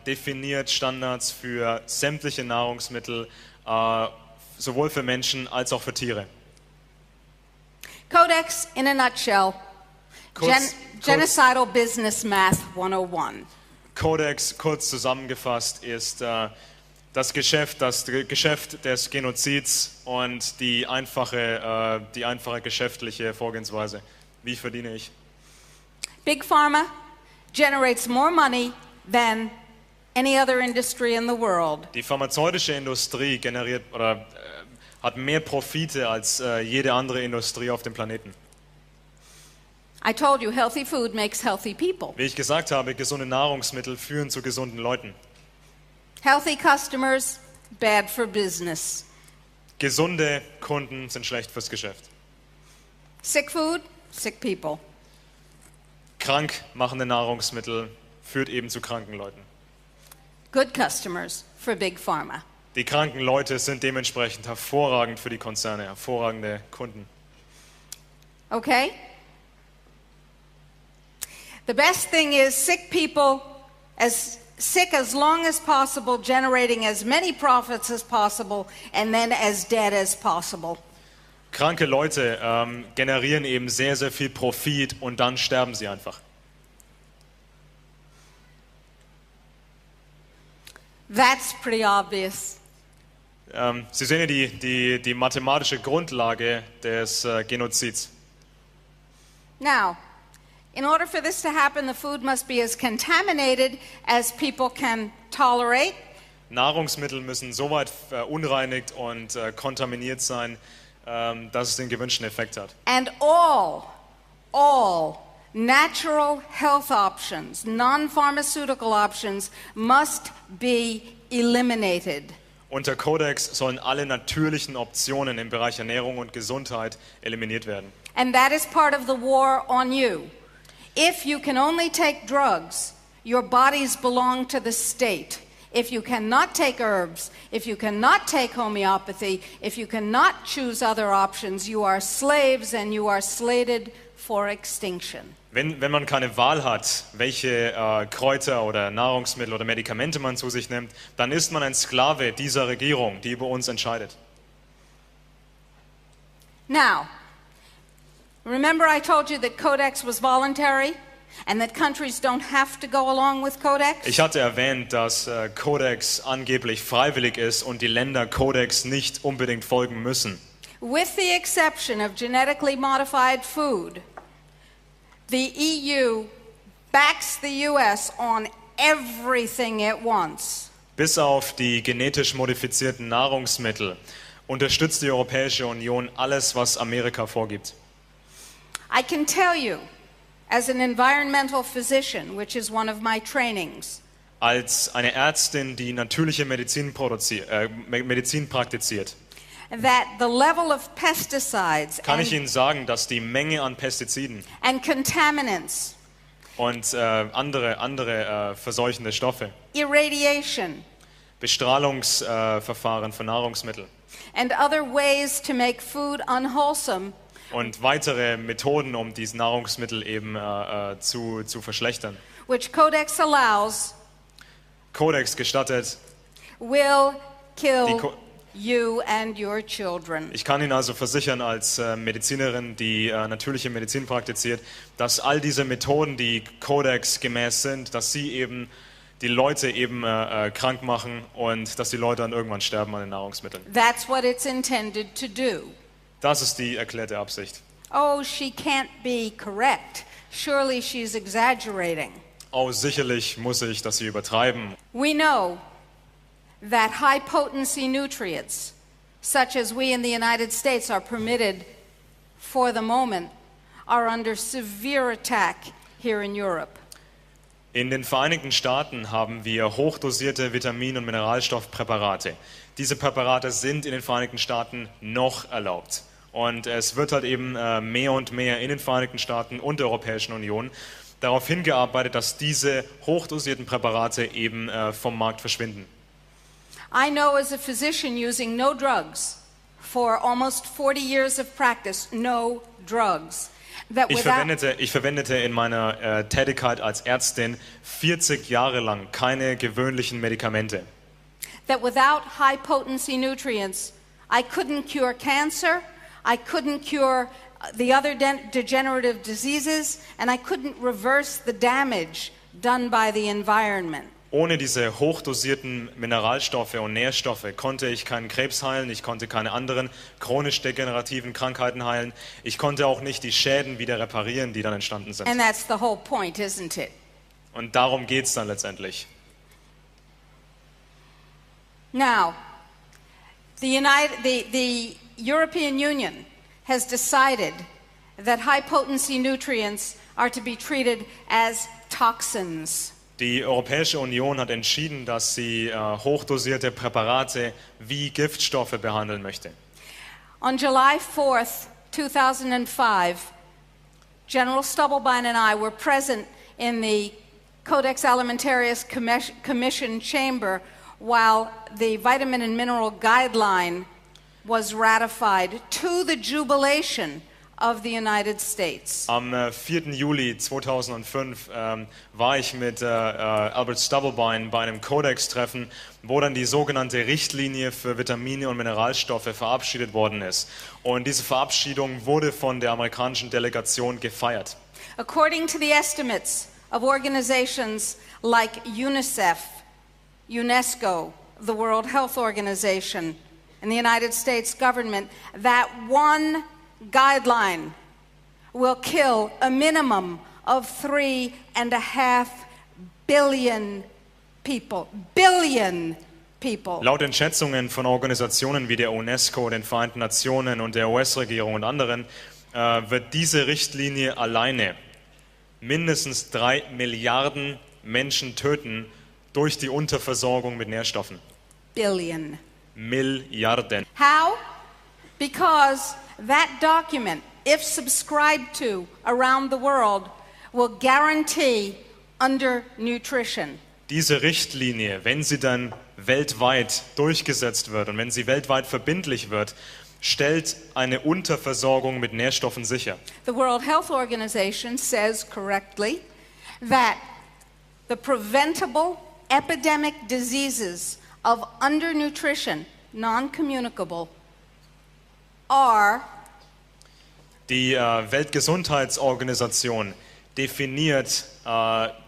definiert Standards für sämtliche Nahrungsmittel, sowohl für Menschen als auch für Tiere. Codex in a nutshell. Kurz- Genocidal Business Math 101. Codex, kurz zusammengefasst, ist das Geschäft des Genozids und die einfache geschäftliche Vorgehensweise. Wie verdiene ich? Big Pharma generates more money than any other industry in the world. Die pharmazeutische Industrie generiert hat mehr Profite als jede andere Industrie auf dem Planeten. I told you, healthy food makes healthy people. Wie ich gesagt habe, gesunde Nahrungsmittel führen zu gesunden Leuten. Healthy customers, bad for business. Gesunde Kunden sind schlecht fürs Geschäft. Sick food, sick people. Krank machende Nahrungsmittel führt eben zu kranken Leuten. Good customers for Big Pharma. Die kranken Leute sind dementsprechend hervorragend für die Konzerne, hervorragende Kunden. Okay? The best thing is sick people, as sick as long as possible, generating as many profits as possible, and then as dead as possible. Kranke Leute generieren eben sehr, sehr viel Profit und dann sterben sie einfach. That's pretty obvious. Sie sehen ja die mathematische Grundlage des Genozids. Now, in order for this to happen, the food must be as contaminated as people can tolerate. Nahrungsmittel müssen soweit verunreinigt und kontaminiert sein, dass es den gewünschten Effekt hat. And all natural health options, non-pharmaceutical options, must be eliminated. Unter Codex sollen alle natürlichen Optionen im Bereich Ernährung und Gesundheit eliminiert werden. And that is part of the war on you. If you can only take drugs, your bodies belong to the state. If you cannot take herbs, if you cannot take homeopathy, if you cannot choose other options, you are slaves and you are slated for extinction. Wenn man keine Wahl hat, welche Kräuter oder Nahrungsmittel oder Medikamente man zu sich nimmt, dann ist man ein Sklave dieser Regierung, die über uns entscheidet. Now, remember I told you that Codex was voluntary and that countries don't have to go along with Codex? Ich hatte erwähnt, dass Codex angeblich freiwillig ist und die Länder Codex nicht unbedingt folgen müssen. With the exception of genetically modified food, the EU backs the US on everything it wants. Bis auf die genetisch modifizierten Nahrungsmittel unterstützt die Europäische Union alles, was Amerika vorgibt. I can tell you, as an environmental physician, which is one of my trainings, Als eine Ärztin, die natürliche Medizin praktiziert, that the level of pesticides kann ich Ihnen sagen, dass die Menge an Pestiziden and contaminants, und andere verseuchende Stoffe, irradiation, Bestrahlungsverfahren für Nahrungsmittel and other ways to make food unwholesome und weitere Methoden, um diese Nahrungsmittel eben zu verschlechtern. which Codex allows, Codex gestattet. will kill Die you and your children. Ich kann Ihnen also versichern, als Medizinerin, die natürliche Medizin praktiziert, dass all diese Methoden, die Codex gemäß sind, dass sie eben die Leute eben krank machen und dass die Leute dann irgendwann sterben an den Nahrungsmitteln. That's what it's intended to do. Das ist die erklärte Absicht. Oh, she can't be correct. Surely she's exaggerating. Oh, sicherlich muss ich das hier übertreiben. We know that high potency nutrients, such as we in the United States are permitted for the moment, are under severe attack here in Europe. In den Vereinigten Staaten haben wir hochdosierte Vitamin- und Mineralstoffpräparate. Diese Präparate sind in den Vereinigten Staaten noch erlaubt. Und es wird halt eben mehr und mehr in den Vereinigten Staaten und der Europäischen Union darauf hingearbeitet, dass diese hochdosierten Präparate eben vom Markt verschwinden. I know as a physician using no drugs for almost 40 years of practice, no drugs. That Ich verwendete in meiner Tätigkeit als Ärztin 40 Jahre lang keine gewöhnlichen Medikamente. that without high potency nutrients, I couldn't cure cancer, I couldn't cure the other degenerative diseases, and I couldn't reverse the damage done by the environment. Ohne diese hochdosierten Mineralstoffe und Nährstoffe konnte ich keinen Krebs heilen, ich konnte keine anderen chronisch degenerativen Krankheiten heilen, ich konnte auch nicht die Schäden wieder reparieren, die dann entstanden sind. And that's the whole point, isn't it? Und darum geht es dann letztendlich. Now, the European Union has decided that high potency nutrients are to be treated as toxins. Die Europäische Union hat entschieden, dass sie hochdosierte Präparate wie Giftstoffe behandeln möchte. On July 4th, 2005, General Stubblebine and I were present in the Codex Alimentarius Commission chamber while the vitamin and mineral guideline was ratified to the jubilation of the United States. Am 4. Juli 2005 war ich mit Albert Stubblebine bei einem Codex-Treffen, wo dann die sogenannte Richtlinie für Vitamine und Mineralstoffe verabschiedet worden ist. Und diese Verabschiedung wurde von der amerikanischen Delegation gefeiert. According to the estimates of organizations like UNICEF, UNESCO, the World Health Organization, and the United States government, that one guideline will kill a minimum of 3.5 billion people. Billion people. Laut den Schätzungen von Organisationen wie der UNESCO, den Vereinten Nationen und der US-Regierung und anderen wird diese Richtlinie alleine mindestens 3 Milliarden Menschen töten durch die Unterversorgung mit Nährstoffen. Billion. Milliarden. How? Because that document, if subscribed to around the world, will guarantee undernutrition. Diese Richtlinie, wenn sie dann weltweit durchgesetzt wird und wenn sie weltweit verbindlich wird, stellt eine Unterversorgung mit Nährstoffen sicher. The World Health Organization says correctly that the preventable epidemic diseases of undernutrition, non-communicable, are Die Weltgesundheitsorganisation definiert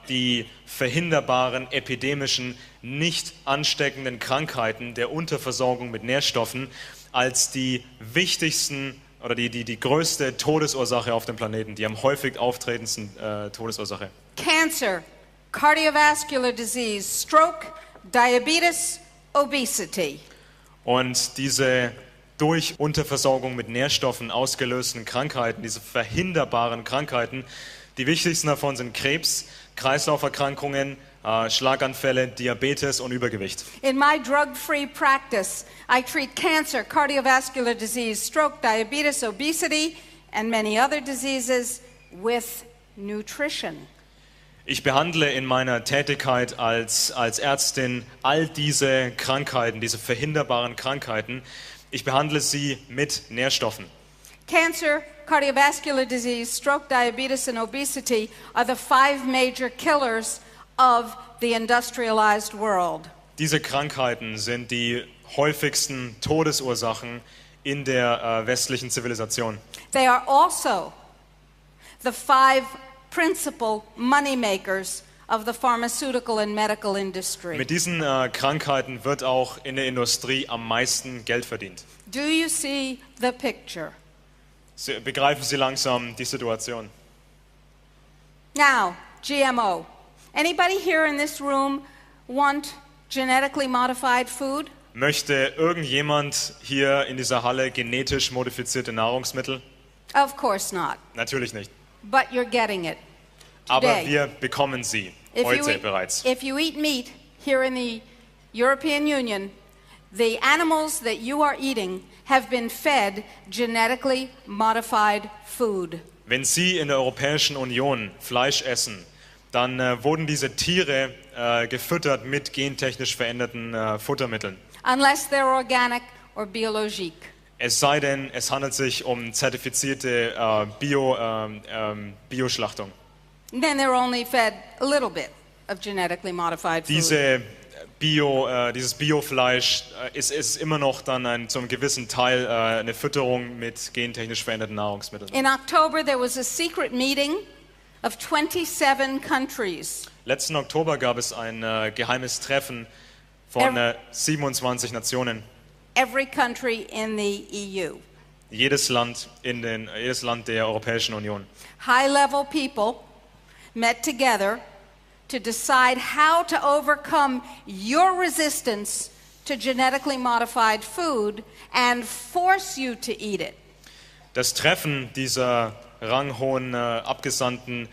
die verhinderbaren epidemischen, nicht ansteckenden Krankheiten der Unterversorgung mit Nährstoffen als die wichtigsten oder die größte Todesursache auf dem Planeten, die am häufig auftretendsten Todesursache. cancer, cardiovascular disease, stroke, diabetes, obesity. Und diese durch Unterversorgung mit Nährstoffen ausgelösten Krankheiten, diese verhinderbaren Krankheiten, die wichtigsten davon sind Krebs, Kreislauferkrankungen, Schlaganfälle, Diabetes und Übergewicht. In my drug-free practice, I treat cancer, cardiovascular disease, stroke, diabetes, obesity, and many other diseases with nutrition. Ich behandle in meiner Tätigkeit als Ärztin all diese Krankheiten, diese verhinderbaren Krankheiten. Ich behandle sie mit Nährstoffen. Cancer, cardiovascular disease, stroke, diabetes, and obesity are the 5 major killers of the industrialized world. Diese Krankheiten sind die häufigsten Todesursachen in der westlichen Zivilisation. They are also the 5 principal moneymakers of the pharmaceutical and medical industry. Mit diesen Krankheiten wird auch in der Industrie am meisten Geld verdient. Do you see the picture? Begreifen Sie langsam die Situation. Now, GMO. Anybody here in this room want genetically modified food? Möchte irgendjemand hier in dieser Halle genetisch modifizierte Nahrungsmittel? Of course not. Natürlich nicht. But you're getting it Aber today. wir bekommen sie heute bereits. If you eat meat here in the European Union, the animals that you are eating have been fed genetically modified food. Wenn Sie in der Europäischen Union Fleisch essen, dann wurden diese Tiere gefüttert mit gentechnisch veränderten Futtermitteln. Unless they're organic or biologique. Es sei denn, es handelt sich um zertifizierte Bioschlachtung. Then they're only fed a little bit of genetically modified food. Dieses Biofleisch ist immer noch dann zum gewissen Teil eine Fütterung mit gentechnisch veränderten Nahrungsmitteln. In October there was a secret meeting of 27 countries. Letzten Oktober gab es ein geheimes Treffen von 27 Nationen. Every country in the EU. Jedes Land der Europäischen Union. High-level people met together to decide how to overcome your resistance to genetically modified food and force you to eat it. Das Treffen dieser ranghohen Abgesandten,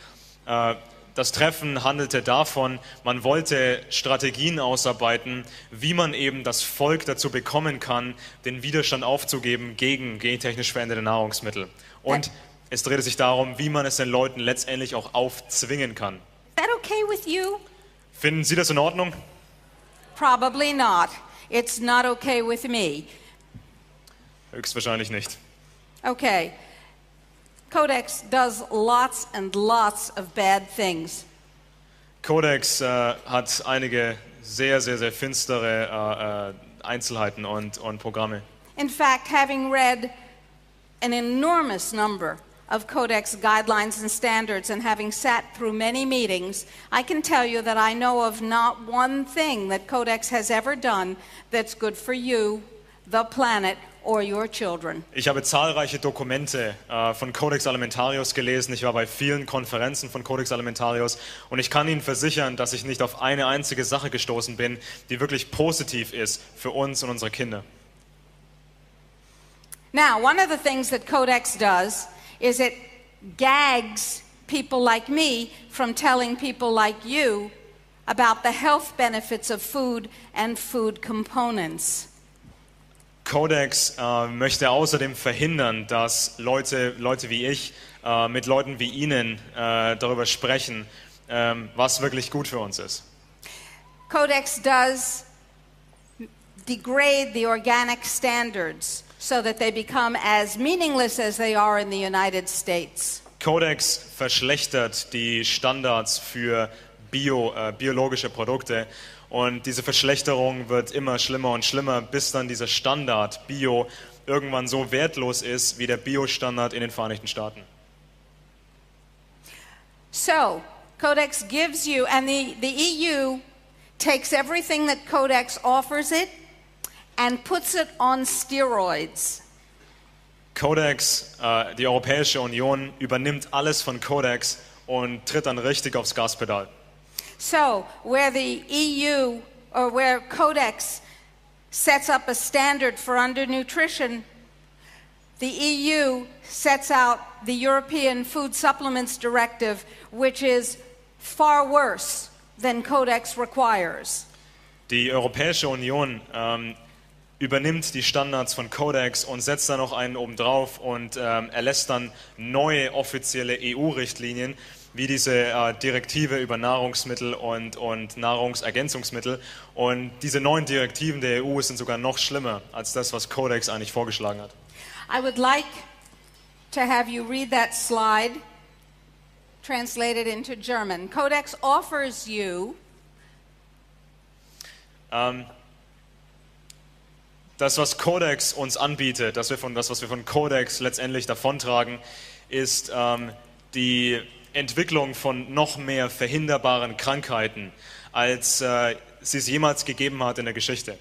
das Treffen handelte davon, man wollte Strategien ausarbeiten, wie man eben das Volk dazu bekommen kann, den Widerstand aufzugeben gegen gentechnisch veränderte Nahrungsmittel. Und Es drehte sich darum, wie man es den Leuten letztendlich auch aufzwingen kann. Is that okay with you? Finden Sie das in Ordnung? Probably not. It's not okay with me. Höchstwahrscheinlich nicht. Okay. Codex does lots and lots of bad things. Codex hat einige sehr, sehr, sehr finstere Einzelheiten und Programme. In fact, having read an enormous number of Codex guidelines and standards and having sat through many meetings, I can tell you that I know of not one thing that Codex has ever done that's good for you, the planet, or your children. Ich habe zahlreiche Dokumente von Codex Alimentarius gelesen. Ich war bei vielen Konferenzen von Codex Alimentarius und ich kann Ihnen versichern, dass ich nicht auf eine einzige Sache gestoßen bin, die wirklich positiv ist für uns und unsere Kinder. Now, one of the things that Codex does is it gags people like me from telling people like you about the health benefits of food and food components. Codex möchte außerdem verhindern, dass Leute wie ich mit Leuten wie Ihnen darüber sprechen, was wirklich gut für uns ist. Codex does degrade the organic standards so that they become as meaningless as they are in the United States. Codex verschlechtert die Standards für biologische Produkte und diese Verschlechterung wird immer schlimmer und schlimmer, bis dann dieser Standard Bio irgendwann so wertlos ist wie der Bio-Standard in den Vereinigten Staaten. So, Codex gives you, and the EU takes everything that Codex offers it and puts it on steroids. Codex, die Europäische Union, übernimmt alles von Codex und tritt dann richtig aufs Gaspedal. So, where the EU or where Codex sets up a standard for undernutrition, the EU sets out the European Food Supplements Directive, which is far worse than Codex requires. Die Europäische Union übernimmt die Standards von Codex und setzt da noch einen obendrauf und erlässt dann neue offizielle EU-Richtlinien, wie diese Direktive über Nahrungsmittel und Nahrungsergänzungsmittel. Und diese neuen Direktiven der EU sind sogar noch schlimmer als das, was Codex eigentlich vorgeschlagen hat. I would like to have you read that slide, translated into German. Codex offers you das, was Codex uns anbietet, was wir von Codex letztendlich davontragen, ist die Entwicklung von noch mehr verhinderbaren Krankheiten, als sie es jemals gegeben hat in der Geschichte.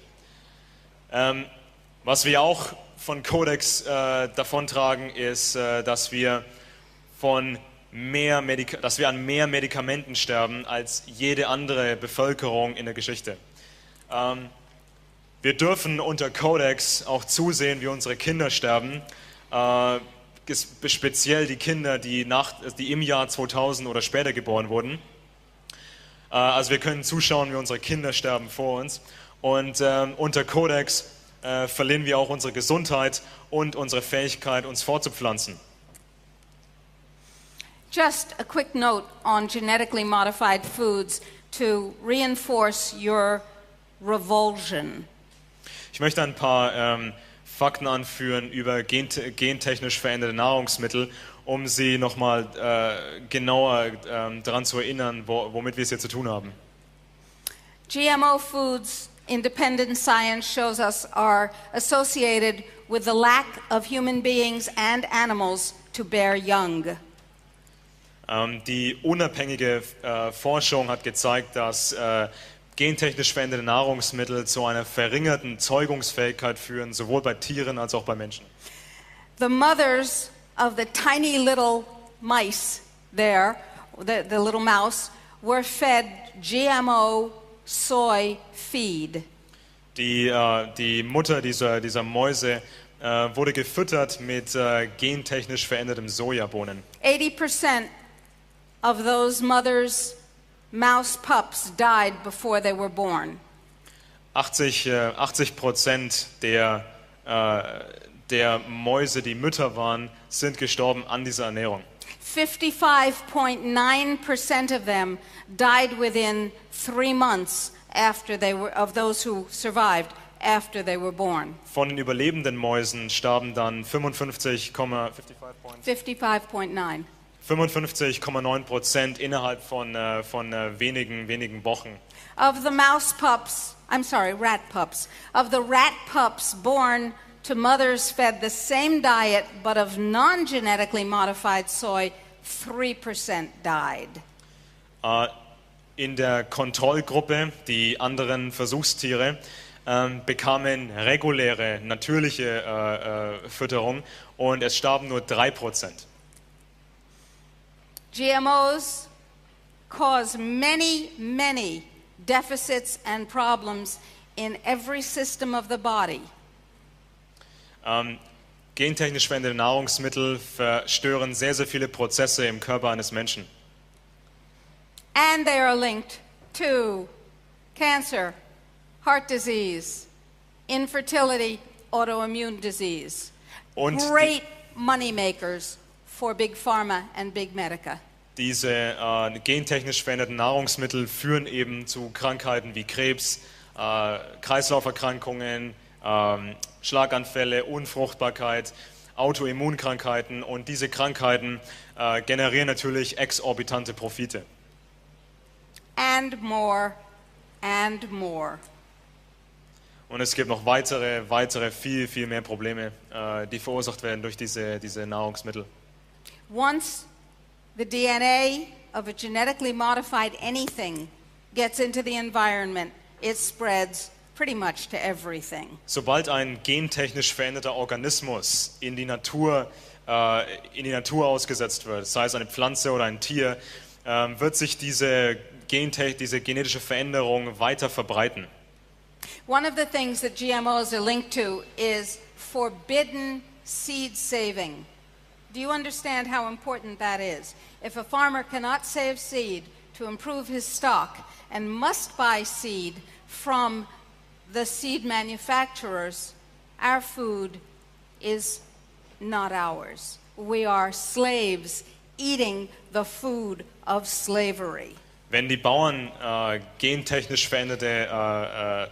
Was wir auch von Codex davontragen, ist, dass wir an mehr Medikamenten sterben als jede andere Bevölkerung in der Geschichte. Wir dürfen unter Codex auch zusehen, wie unsere Kinder sterben, speziell die Kinder, die im Jahr 2000 oder später geboren wurden. Also wir können zuschauen, wie unsere Kinder sterben vor uns. Und unter Codex verlieren wir auch unsere Gesundheit und unsere Fähigkeit, uns fortzupflanzen. just a quick note on genetically modified foods to reinforce your revulsion. Ich möchte ein paar Fakten anführen über gentechnisch veränderte Nahrungsmittel, um Sie nochmal genauer daran zu erinnern, womit wir es hier zu tun haben. GMO foods, independent science shows us, are associated with the lack of human beings and animals to bear young. Die unabhängige Forschung hat gezeigt, dass gentechnisch veränderte Nahrungsmittel zu einer verringerten Zeugungsfähigkeit führen, sowohl bei Tieren als auch bei Menschen. The mothers of the tiny little mice there, the little mouse, were fed GMO soy feed. Die Mutter dieser Mäuse wurde gefüttert mit gentechnisch verändertem Sojabohnen. 80% of those mothers' mouse pups died before they were born. 80% der Mäuse, die Mütter waren, sind gestorben an dieser Ernährung. 55.9% of them died within 3 months after they were, of those who survived after they were born. Von den überlebenden Mäusen starben dann 55,9% innerhalb von wenigen Wochen. Of the rat pups. Of the rat pups born to mothers fed the same diet but of non-genetically modified soy, 3% died. In der Kontrollgruppe, die anderen Versuchstiere, bekamen reguläre, natürliche Fütterung und es starben nur 3%. GMOs cause many deficits and problems in every system of the body. Gentechnisch veränderte Nahrungsmittel verstören sehr viele Prozesse im Körper eines Menschen. And they are linked to cancer, heart disease, infertility, autoimmune disease. Und Great money makers for Big Pharma and Big Medica. Diese gentechnisch veränderten Nahrungsmittel führen eben zu Krankheiten wie Krebs, Kreislauferkrankungen, Schlaganfälle, Unfruchtbarkeit, Autoimmunkrankheiten und diese Krankheiten generieren natürlich exorbitante Profite. And more and more. Und es gibt noch weitere viel mehr Probleme, die verursacht werden durch diese Nahrungsmittel. Once the DNA of a genetically modified anything gets into the environment, it spreads pretty much to everything. Sobald ein gentechnisch veränderter Organismus in die Natur ausgesetzt wird, sei es eine Pflanze oder ein Tier, wird sich diese genetische Veränderung weiter verbreiten. One of the things that GMOs are linked to is forbidden seed saving. Do you understand how important that is? If a farmer cannot save seed to improve his stock and must buy seed from the seed manufacturers, our food is not ours. We are slaves eating the food of slavery. Wenn die Bauern gentechnisch veränderte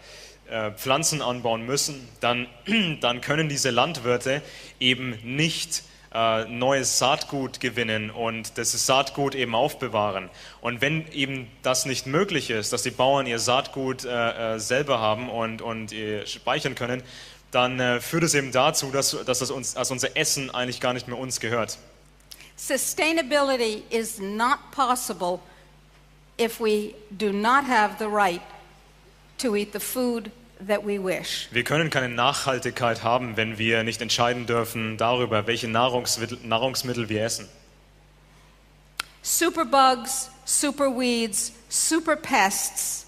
Pflanzen anbauen müssen, dann können diese Landwirte eben nicht neues Saatgut gewinnen und das Saatgut eben aufbewahren. Und wenn eben das nicht möglich ist, dass die Bauern ihr Saatgut selber haben und speichern können, dann führt es eben dazu, dass unser Essen eigentlich gar nicht mehr uns gehört. Sustainability is not possible if we do not have the right to eat the food that we wish. Wir können keine Nachhaltigkeit haben, wenn wir nicht entscheiden dürfen darüber, welche Nahrungsmittel wir essen. Superbugs, superweeds, superpests,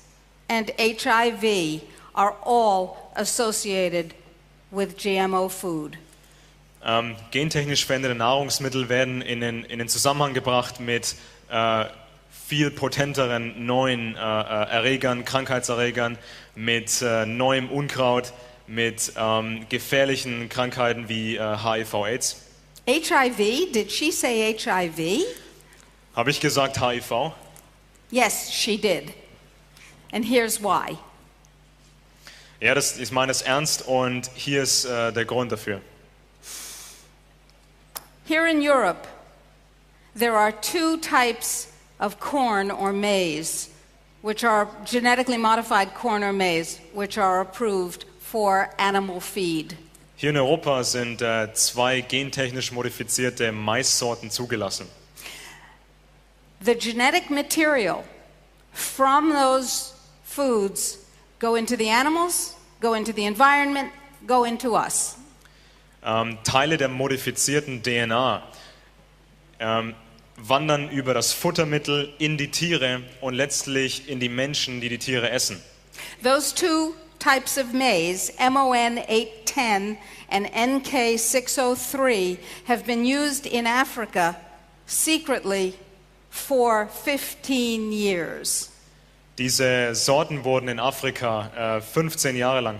and HIV are all associated with GMO food. Gentechnisch veränderte Nahrungsmittel werden in den Zusammenhang gebracht mit viel potenteren neuen Erregern, Krankheitserregern, mit neuem Unkraut, mit gefährlichen Krankheiten wie HIV/AIDS. HIV? Did she say HIV? Habe ich gesagt HIV? Yes, she did. And here's why. Ja, ich meine es ernst und hier ist der Grund dafür. Here in Europe, there are 2 types of corn or maize, which are genetically modified corn or maize, which are approved for animal feed. Hier in Europa sind 2 gentechnisch modifizierte Maissorten zugelassen. The genetic material from those foods go into the animals, go into the environment, go into us. Teile der modifizierten DNA wandern über das Futtermittel in die Tiere und letztlich in die Menschen, die die Tiere essen. Those 2 types of maize, MON 810 and NK 603, have been used in Africa secretly for 15 years. Diese Sorten wurden in Afrika 15 Jahre lang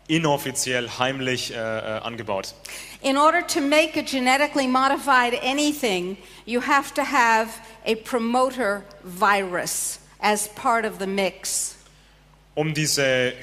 inoffiziell, heimlich angebaut. In order to make a genetically modified anything, you have to have a promoter virus as part of the mix. Um diese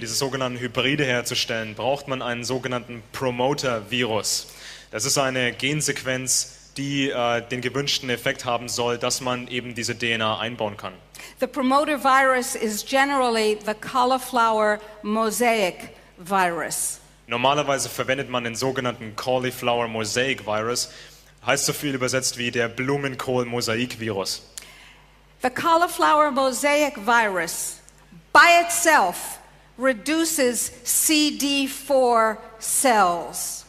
sogenannten Hybride herzustellen, braucht man einen sogenannten Promoter-Virus. Das ist eine Gensequenz, die den gewünschten Effekt haben soll, dass man eben diese DNA einbauen kann. The promoter virus is generally the cauliflower mosaic virus. Normalerweise verwendet man den sogenannten Cauliflower Mosaic Virus, heißt so viel übersetzt wie der Blumenkohl-Mosaik-Virus. The cauliflower mosaic virus by itself reduces CD4 cells.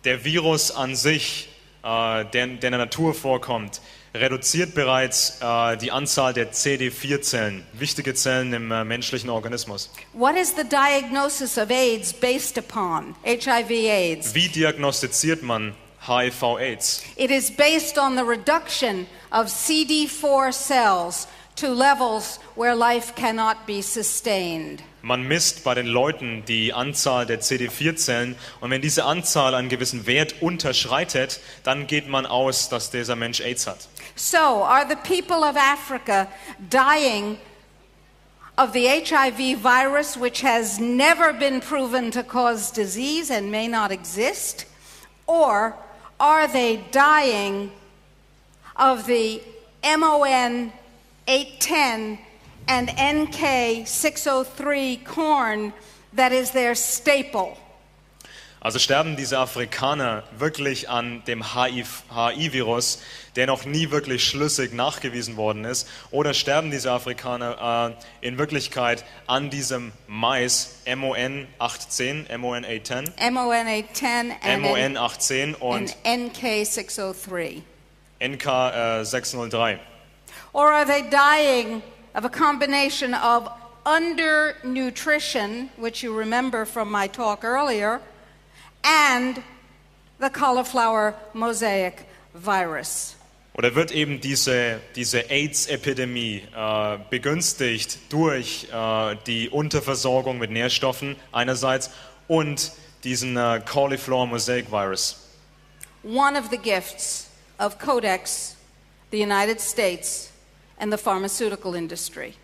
Der Virus an sich, der in der Natur vorkommt, reduziert bereits die Anzahl der CD4-Zellen, wichtige Zellen im menschlichen Organismus. What is the diagnosis of AIDS based upon? HIV/AIDS. Wie diagnostiziert man HIV/AIDS? It is based on the reduction of CD4 cells to levels where life cannot be sustained. Man misst bei den Leuten die Anzahl der CD4-Zellen und wenn diese Anzahl einen gewissen Wert unterschreitet, dann geht man aus, dass dieser Mensch AIDS hat. So, are the people of Africa dying of the HIV virus, which has never been proven to cause disease and may not exist? Or are they dying of the MON 810 and NK 603 corn that is their staple? Also sterben diese Afrikaner wirklich an dem HIV-Virus, der noch nie wirklich schlüssig nachgewiesen worden ist, oder sterben diese Afrikaner in Wirklichkeit an diesem Mais MON 810, MON 810, MON 810 and, MON 810 und NK 603? NK 603. Or are they dying of a combination of undernutrition, which you remember from my talk earlier, and the cauliflower mosaic virus? Oder wird eben diese AIDS-Epidemie begünstigt durch die Unterversorgung mit Nährstoffen einerseits und diesen Cauliflower Mosaic Virus? One of the gifts of Codex, the United States, and the pharmaceutical industry.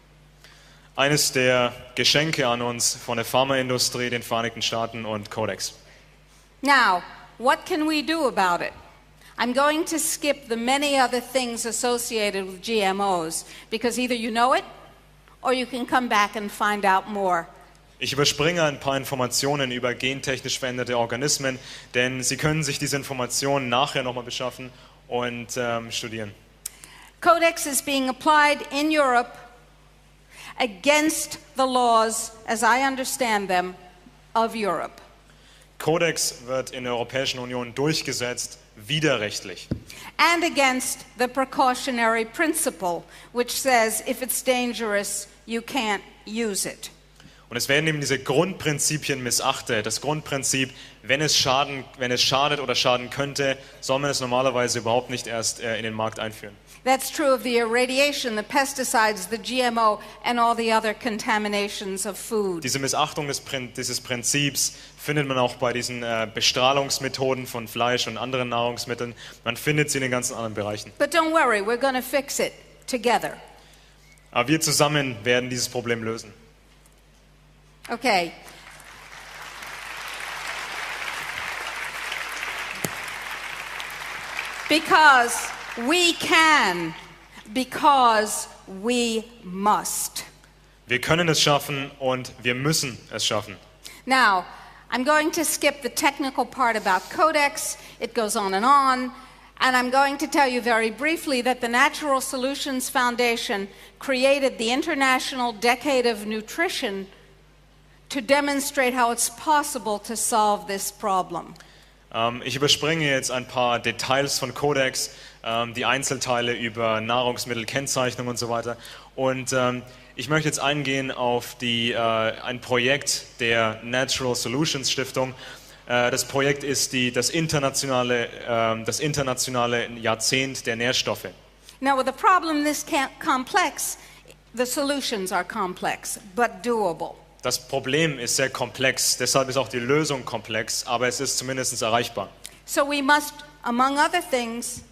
Eines der Geschenke an uns von der Pharmaindustrie, den Vereinigten Staaten und Codex. Now, what can we do about it? I'm going to skip the many other things associated with GMOs because either you know it or you can come back and find out more. Ich überspringe ein paar Informationen über gentechnisch veränderte Organismen, denn Sie können sich diese Informationen nachher nochmal beschaffen und studieren. Codex is being applied in Europe against the laws, as I understand them, of Europe. Codex wird in der Europäischen Union durchgesetzt, widerrechtlich. And against the precautionary principle, which says if it's dangerous, you can't use it. Und es werden eben diese Grundprinzipien missachtet. Das Grundprinzip, wenn es schadet oder schaden könnte, soll man es normalerweise überhaupt nicht erst in den Markt einführen. That's true of the irradiation, the pesticides, the GMO, and all the other contaminations of food. Diese Missachtung dieses Prinzips findet man auch bei diesen Bestrahlungsmethoden von Fleisch und anderen Nahrungsmitteln. Man findet sie in den ganzen anderen Bereichen. But don't worry, we're going to fix it together. Aber wir zusammen werden dieses Problem lösen. Okay. Because we can, because we must. Wir können es schaffen und wir müssen es schaffen. Now, I'm going to skip the technical part about Codex. It goes on, and I'm going to tell you very briefly that the Natural Solutions Foundation created the International Decade of Nutrition to demonstrate how it's possible to solve this problem. Ich überspringe jetzt ein paar Details von Codex, die Einzelteile über Nahrungsmittelkennzeichnung und so weiter. Und ich möchte jetzt eingehen auf ein Projekt der Natural Solutions Stiftung. Das Projekt ist das internationale Jahrzehnt der Nährstoffe. Now, with a problem this complex, the solutions are complex, but doable. Das Problem ist sehr komplex, deshalb ist auch die Lösung komplex, aber es ist zumindest erreichbar. So we must, among other things,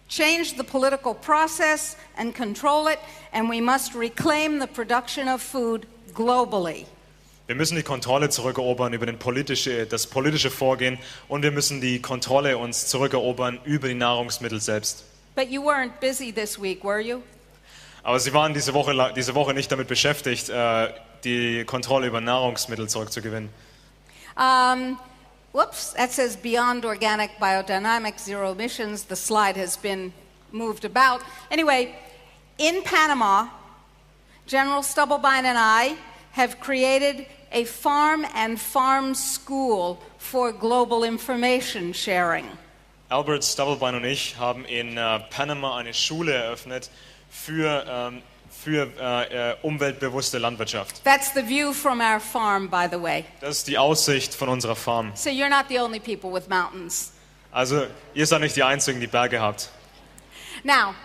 change the political process and control it, and we must reclaim the production of food globally. Wir müssen die Kontrolle zurückerobern über das politische Vorgehen und wir müssen die Kontrolle uns zurückerobern über die Nahrungsmittel selbst. But you weren't busy this week, were you? Aber Sie waren diese Woche nicht damit beschäftigt, die Kontrolle über Nahrungsmittel zurückzugewinnen. Whoops, that says Beyond Organic Biodynamic Zero Emissions. The slide has been moved about. Anyway, in Panama, General Stubblebine and I have created a farm and farm school for global information sharing. Albert Stubblebine und ich haben in Panama eine Schule eröffnet für umweltbewusste Landwirtschaft. That's the view from our farm, by the way. Das ist die Aussicht von unserer Farm. So you're not the only people with mountains. Also ihr seid nicht die Einzigen, die Berge habt. Now,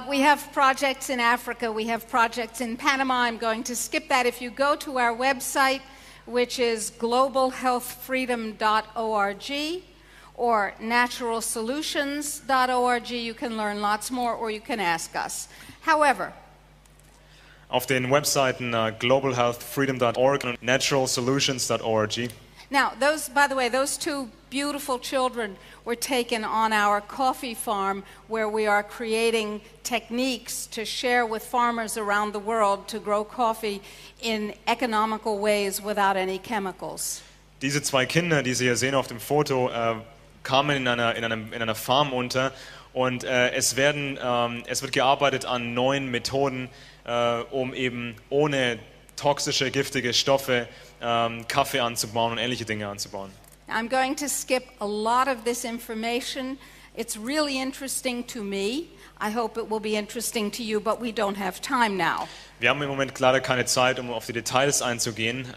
we have projects in Africa, we have projects in Panama. I'm going to skip that. If you go to our website, which is globalhealthfreedom.org or naturalsolutions.org, you can learn lots more or you can ask us. However, Auf den Webseiten globalhealthfreedom.org und naturalsolutions.org. now, by the way, those two beautiful children were taken on our coffee farm where we are creating techniques to share with farmers around the world to grow coffee in economical ways without any chemicals. Diese zwei Kinder, die Sie hier sehen auf dem Foto, kamen in einer Farm unter und es wird gearbeitet an neuen Methoden, um eben ohne toxische, giftige Stoffe Kaffee anzubauen und ähnliche Dinge anzubauen. I'm going to skip a lot of this information. It's really interesting to me. I hope it will be interesting to you, but we don't have time now. Wir haben im Moment leider keine Zeit, um auf die Details einzugehen.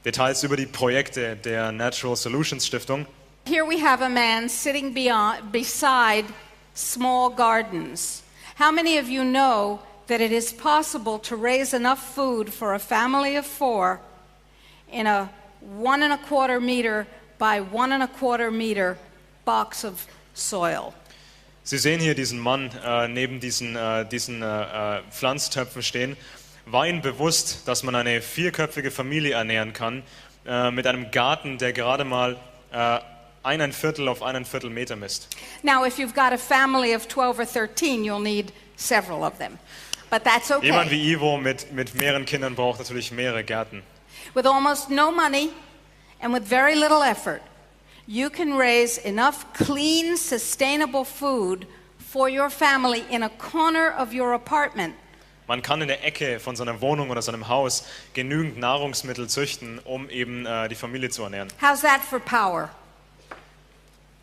Details über die Projekte der Natural Solutions Stiftung. Here we have a man sitting beside small gardens. How many of you know that it is possible to raise enough food for a family of 4 in a 1¼ meter by 1¼ meter box of soil? Sie sehen hier diesen Mann neben diesen Pflanztöpfen stehen. War Ihnen bewusst, dass man eine 4-köpfige Familie ernähren kann mit einem Garten, der gerade mal 1¼ auf 1¼ Meter misst? Now, if you've got a family of 12 or 13, you'll need several of them. But that's okay. Jemand wie Ivo mit mehreren Kindern braucht natürlich mehrere Gärten. With almost no money and with very little effort, you can raise enough clean, sustainable food for your family in a corner of your apartment. Man kann in der Ecke von seiner Wohnung oder seinem Haus genügend Nahrungsmittel züchten, um eben die Familie zu ernähren. How's that for power?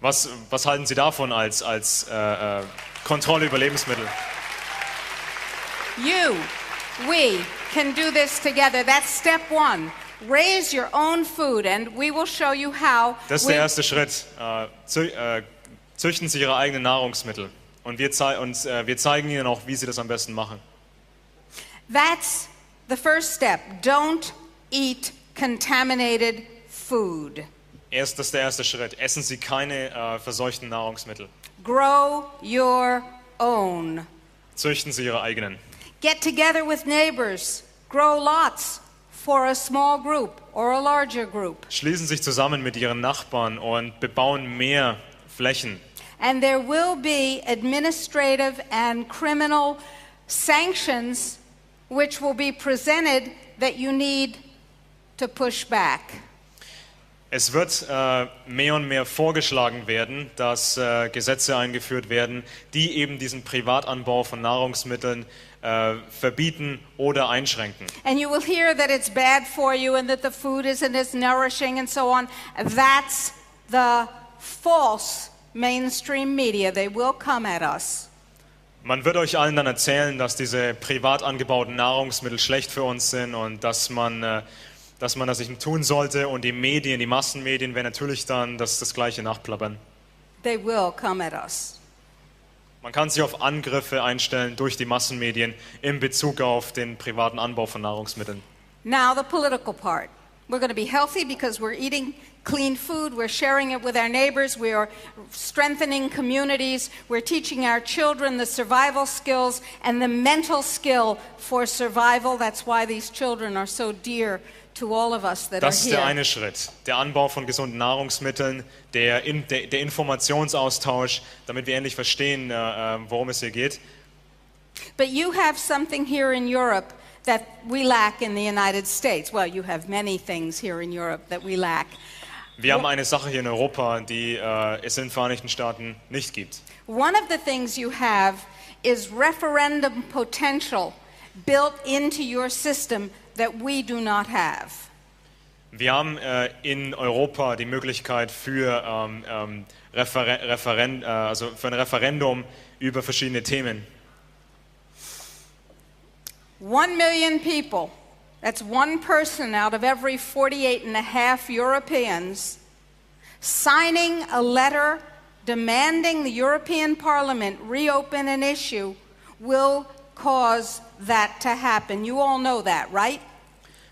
Was halten Sie davon als Kontrolle über Lebensmittel? We can do this together. That's step 1. Raise your own food and we will show you how. Das ist der erste Schritt. Züchten Sie Ihre eigenen Nahrungsmittel. Und wir zeigen Ihnen auch, wie Sie das am besten machen. That's the first step. Don't eat contaminated food. Das ist der erste Schritt. Essen Sie keine verseuchten Nahrungsmittel. Grow your own. Züchten Sie Ihre eigenen. Get together with neighbors. Grow lots for a small group or a larger group. Schließen sich zusammen mit Ihren Nachbarn und bebauen mehr Flächen. And there will be administrative and criminal sanctions which will be presented that you need to push back. Es wird mehr und mehr vorgeschlagen werden, dass Gesetze eingeführt werden, die eben diesen Privatanbau von Nahrungsmitteln verbieten oder einschränken. And you will hear that it's bad for you and that the food isn't as nourishing and so on. That's the false mainstream media. They will come at us. Man wird euch allen dann erzählen, dass diese privat angebauten Nahrungsmittel schlecht für uns sind und dass man das nicht tun sollte, und die Medien, die Massenmedien werden natürlich dann das Gleiche nachplappern. They will come at us. Man kann sich auf Angriffe einstellen durch die Massenmedien in Bezug auf den privaten Anbau von Nahrungsmitteln. Now the political part. We're going to be healthy because we're eating clean food, we're sharing it with our neighbors, we are strengthening communities, we're teaching our children the survival skills and the mental skill for survival. That's why these children are so dear to all of us that Das are ist der here. eine Schritt, der Anbau von gesunden Nahrungsmitteln, der Informationsaustausch, damit wir endlich verstehen, worum es hier geht. But you have something here in Europe that we lack in the United States. Well, you have many things here in Europe that we lack. Wir haben eine Sache hier in Europa, die es in den Vereinigten Staaten nicht gibt. One of the things you have is referendum potential built into your system that we do not have. Wir haben in Europa die Möglichkeit für ein Referendum über verschiedene Themen. 1 million people, that's one person out of every 48.5 Europeans, signing a letter demanding the European Parliament reopen an issue will cause that to happen. You all know that, right?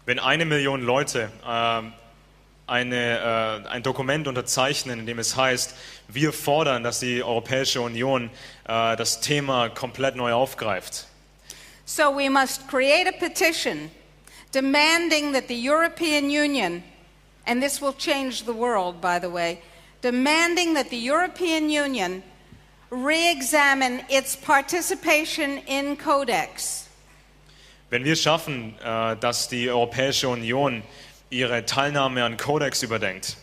Wenn 1 Million Leute ein Dokument unterzeichnen, in dem es heißt, wir fordern, dass die Europäische Union das Thema komplett neu aufgreift. So we must create a petition demanding that the European Union, and this will change the world, by the way, demanding that the European Union re-examine its participation in Codex. Wenn wir schaffen, dass die Europäische Union ihre Teilnahme an Codex überdenkt,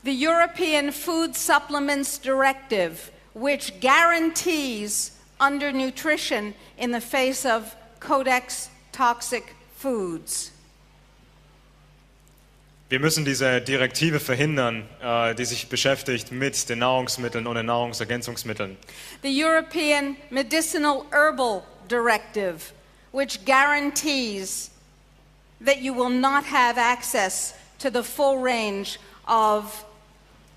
The European Food Supplements Directive, which guarantees undernutrition in the face of Codex toxic foods. wir müssen diese Direktive verhindern, die sich beschäftigt mit den Nahrungsmitteln und den Nahrungsergänzungsmitteln. The European Medicinal Herbal Directive, which guarantees that you will not have access to the full range of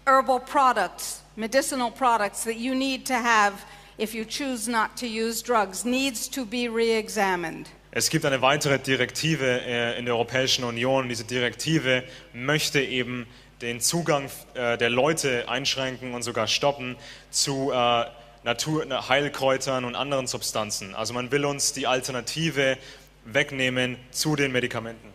herbal products, medicinal products that you need to have if you choose not to use drugs, needs to be re-examined. Es gibt eine weitere Direktive in der Europäischen Union. Diese Direktive möchte eben den Zugang der Leute einschränken und sogar stoppen zu Heilkräutern und anderen Substanzen. Also man will uns die Alternative wegnehmen zu den Medikamenten.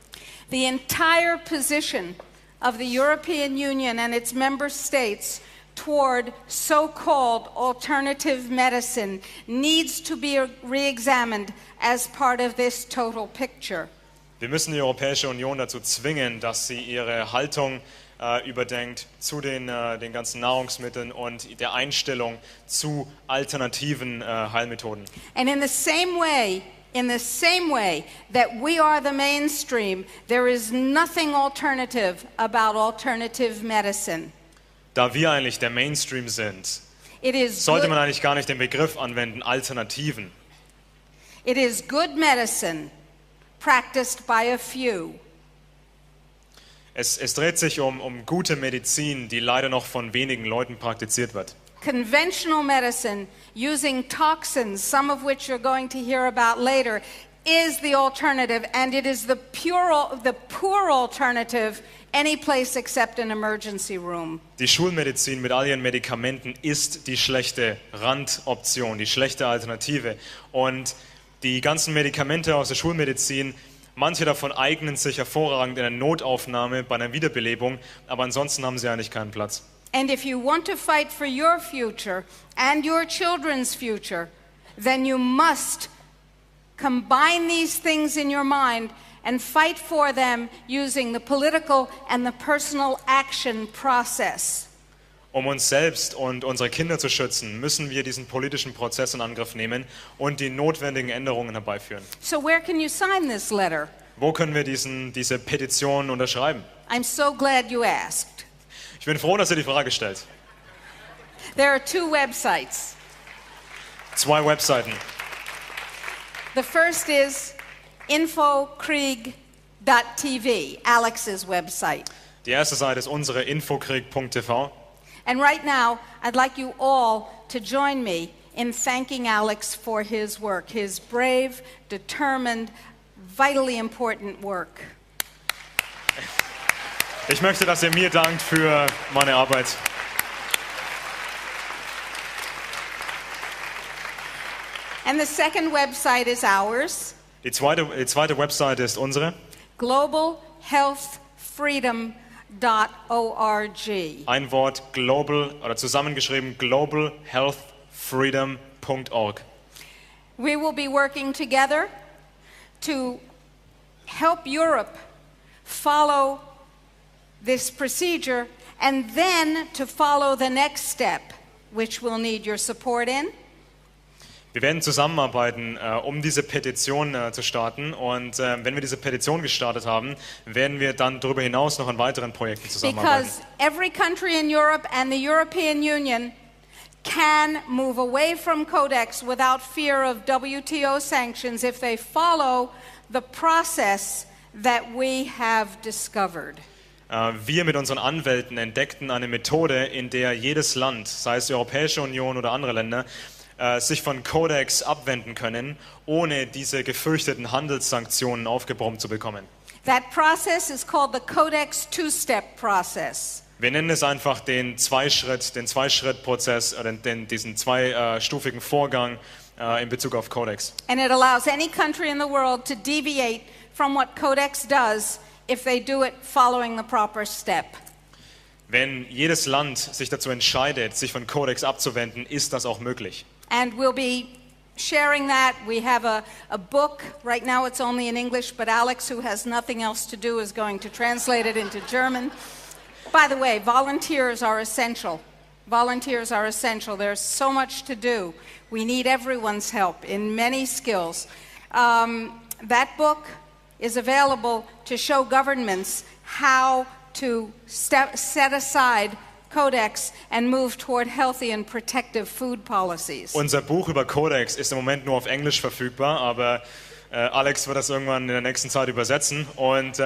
The entire position of the European Union and its member states toward so-called alternative medicine needs to be re-examined as part of this total picture. Wir müssen die Europäische Union dazu zwingen, dass sie ihre Haltung überdenkt zu den ganzen Nahrungsmitteln und der Einstellung zu alternativen Heilmethoden. And in the same way that we are the mainstream, there is nothing alternative about alternative medicine. Da wir eigentlich der Mainstream sind, It is sollte good, man eigentlich gar nicht den Begriff anwenden, Alternativen. it is good medicine practiced by a few. Es dreht sich um gute Medizin, die leider noch von wenigen Leuten praktiziert wird. Conventional medicine using toxins, some of which you're going to hear about later, is the alternative, and it is the poor alternative any place except an emergency room. Die Schulmedizin mit all ihren Medikamenten ist die schlechte Randoption, die schlechte Alternative. Und die ganzen Medikamente aus der Schulmedizin, manche davon eignen sich hervorragend in einer Notaufnahme, bei einer Wiederbelebung, aber ansonsten haben sie eigentlich keinen Platz. And if you want to fight for your future and your children's future, then you must combine these things in your mind and fight for them using the political and the personal action process. Um uns selbst und unsere Kinder zu schützen, müssen wir diesen politischen Prozess in Angriff nehmen und die notwendigen Änderungen herbeiführen. So where can you sign this letter? Wo können wir diese Petition unterschreiben? I'm so glad you asked. Ich bin froh, dass ihr die Frage stellt. There are 2 websites. 2 Webseiten. The first is infokrieg.tv, Alex's website. Die erste Seite ist unsere infokrieg.tv. And right now, I'd like you all to join me in thanking Alex for his work, his brave, determined, vitally important work. Ich möchte, dass ihr mir dankt für meine Arbeit. And the second website is ours, Die zweite Webseite ist unsere. globalhealthfreedom.org. Ein Wort, global, oder zusammengeschrieben, globalhealthfreedom.org. We will be working together to help Europe follow this procedure and then to follow the next step, which we'll need your support in. Wir werden zusammenarbeiten, um diese Petition zu starten. Und wenn wir diese Petition gestartet haben, werden wir dann darüber hinaus noch an weiteren Projekten zusammenarbeiten. Because every country in Europe and the European Union can move away from Codex without fear of WTO sanctions if they follow the process that we have discovered. Wir mit unseren Anwälten entdeckten eine Methode, in der jedes Land, sei es die Europäische Union oder andere Länder, sich von Codex abwenden können, ohne diese gefürchteten Handelssanktionen aufgebrummt zu bekommen. That process is called the Codex two-step process. Wir nennen es einfach den Zwei-Schritt-Prozess oder diesen zweistufigen Vorgang in Bezug auf Codex. And it allows any country in the world to deviate from what Codex does if they do it following the proper step. Wenn jedes Land sich dazu entscheidet, sich von Codex abzuwenden, ist das auch möglich. And we'll be sharing that. We have a book. Right now it's only in English, but Alex, who has nothing else to do, is going to translate it into German. By the way, volunteers are essential. Volunteers are essential. There's so much to do. We need everyone's help in many skills. That book is available to show governments how to set aside Codex and move toward healthy and protective food policies. Unser Buch über Codex ist im Moment nur auf Englisch verfügbar, aber Alex wird das irgendwann in der nächsten Zeit übersetzen. Und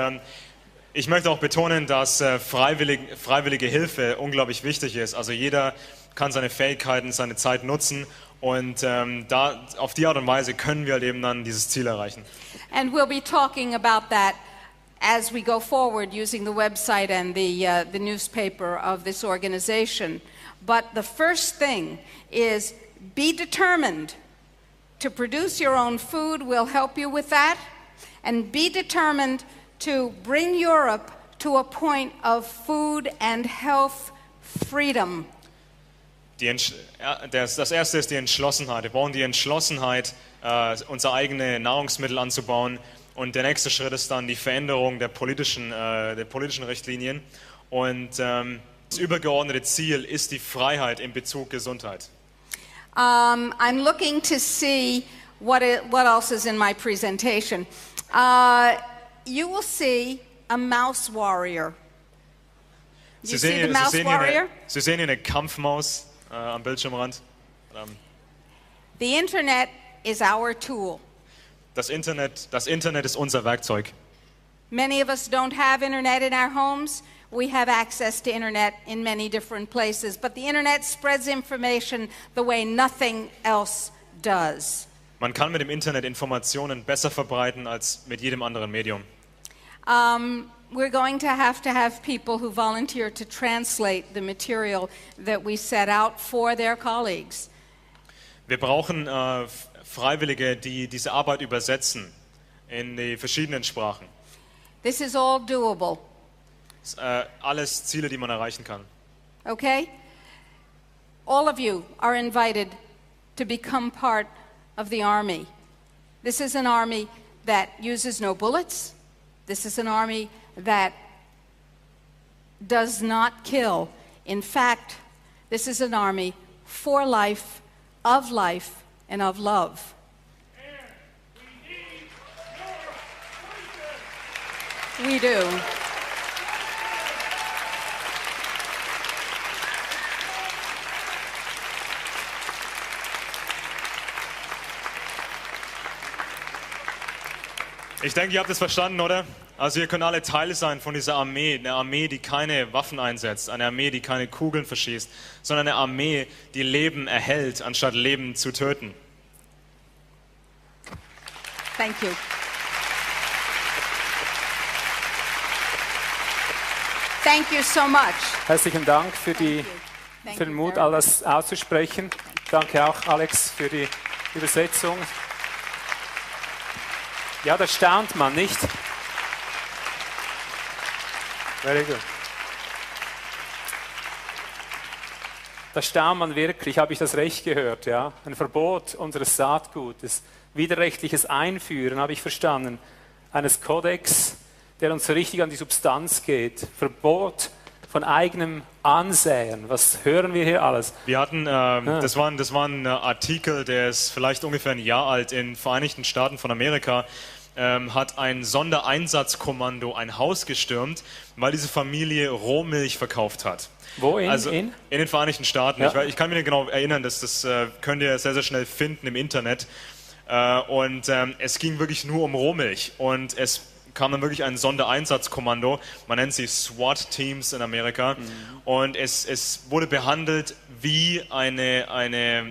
ich möchte auch betonen, dass freiwillige Hilfe unglaublich wichtig ist. Also jeder kann seine Fähigkeiten, seine Zeit nutzen und auf die Art und Weise können wir halt eben dann dieses Ziel erreichen. And we'll be talking about that as we go forward using the website and the newspaper of this organization. But the first thing is be determined to produce your own food. We'll help you with that. And be determined to bring Europe to a point of food and health freedom. Das erste ist die Entschlossenheit. Wir brauchen die Entschlossenheit, unsere eigenen Nahrungsmittel anzubauen. Und der nächste Schritt ist dann die Veränderung der politischen Richtlinien. Und das übergeordnete Ziel ist die Freiheit in Bezug Gesundheit. I'm looking to see what else is in my presentation. You will see a mouse warrior. You see the mouse warrior? Sie sehen hier eine Kampfmaus am Bildschirmrand. The Internet is our tool. Das Internet ist unser Werkzeug. Many of us don't have internet in our homes. We have access to internet in many different places, but the internet spreads information the way nothing else does. Man kann mit dem Internet Informationen besser verbreiten als mit jedem anderen Medium. We're going to have people who volunteer to translate the material that we set out for their colleagues. Wir brauchen Freiwillige, die diese Arbeit übersetzen in die verschiedenen Sprachen. This is all doable. Alles Ziele, die man erreichen kann. Okay? All of you are invited to become part of the army. This is an army that uses no bullets. This is an army that does not kill. In fact, this is an army for life, and of love. We do. Ich denke, ihr habt es verstanden, oder? Also ihr könnt alle Teil sein von dieser Armee, eine Armee, die keine Waffen einsetzt, eine Armee, die keine Kugeln verschießt, sondern eine Armee, die Leben erhält, anstatt Leben zu töten. Thank you. Thank you so much. Herzlichen Dank für, Thank für den you Mut, very all das auszusprechen. Danke auch, Alex, für die Übersetzung. Ja, da staunt man, nicht? Very good. Da staunt man wirklich, habe ich das recht gehört, ja? Ein Verbot unseres Saatgutes, widerrechtliches Einführen, habe ich verstanden, eines Codex, der uns so richtig an die Substanz geht. Verbot von eigenem Ansäen. Was hören wir hier alles? Wir hatten, das war ein Artikel, der ist vielleicht ungefähr ein Jahr alt, in den Vereinigten Staaten von Amerika. Hat ein Sondereinsatzkommando ein Haus gestürmt, weil diese Familie Rohmilch verkauft hat. Wo in? Also in den Vereinigten Staaten. Ja. Ich kann mich nicht genau erinnern, das könnt ihr sehr, sehr schnell finden im Internet. Und es ging wirklich nur um Rohmilch. Und es kam dann wirklich ein Sondereinsatzkommando, man nennt sie SWAT-Teams in Amerika. Und es wurde behandelt wie eine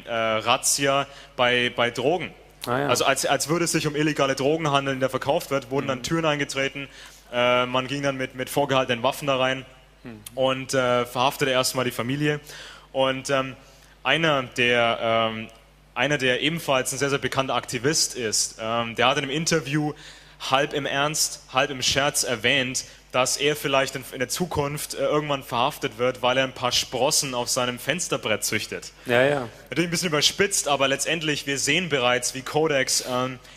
Razzia bei Drogen. Ah, ja. Also als würde es sich um illegale Drogen handeln, der verkauft wird, wurden dann Türen eingetreten, man ging dann mit vorgehaltenen Waffen da rein und verhaftete erstmal die Familie. Und einer, der ebenfalls ein sehr, sehr bekannter Aktivist ist, der hat in einem Interview halb im Ernst, halb im Scherz erwähnt, dass er vielleicht in der Zukunft irgendwann verhaftet wird, weil er ein paar Sprossen auf seinem Fensterbrett züchtet. Ja, ja. Natürlich ein bisschen überspitzt, aber letztendlich, wir sehen bereits, wie Codex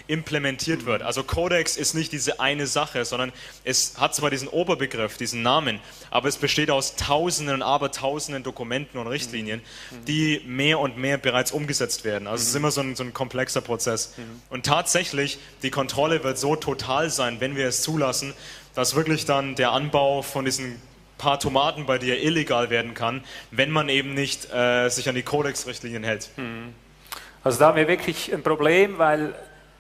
implementiert wird. Also Codex ist nicht diese eine Sache, sondern es hat zwar diesen Oberbegriff, diesen Namen, aber es besteht aus Tausenden und Abertausenden Dokumenten und Richtlinien, die mehr und mehr bereits umgesetzt werden. Also es ist immer so ein komplexer Prozess. Und tatsächlich, die Kontrolle wird so total sein, wenn wir es zulassen, dass wirklich dann der Anbau von diesen paar Tomaten bei dir illegal werden kann, wenn man eben nicht sich an die Codex-Richtlinien hält. Also da haben wir wirklich ein Problem, weil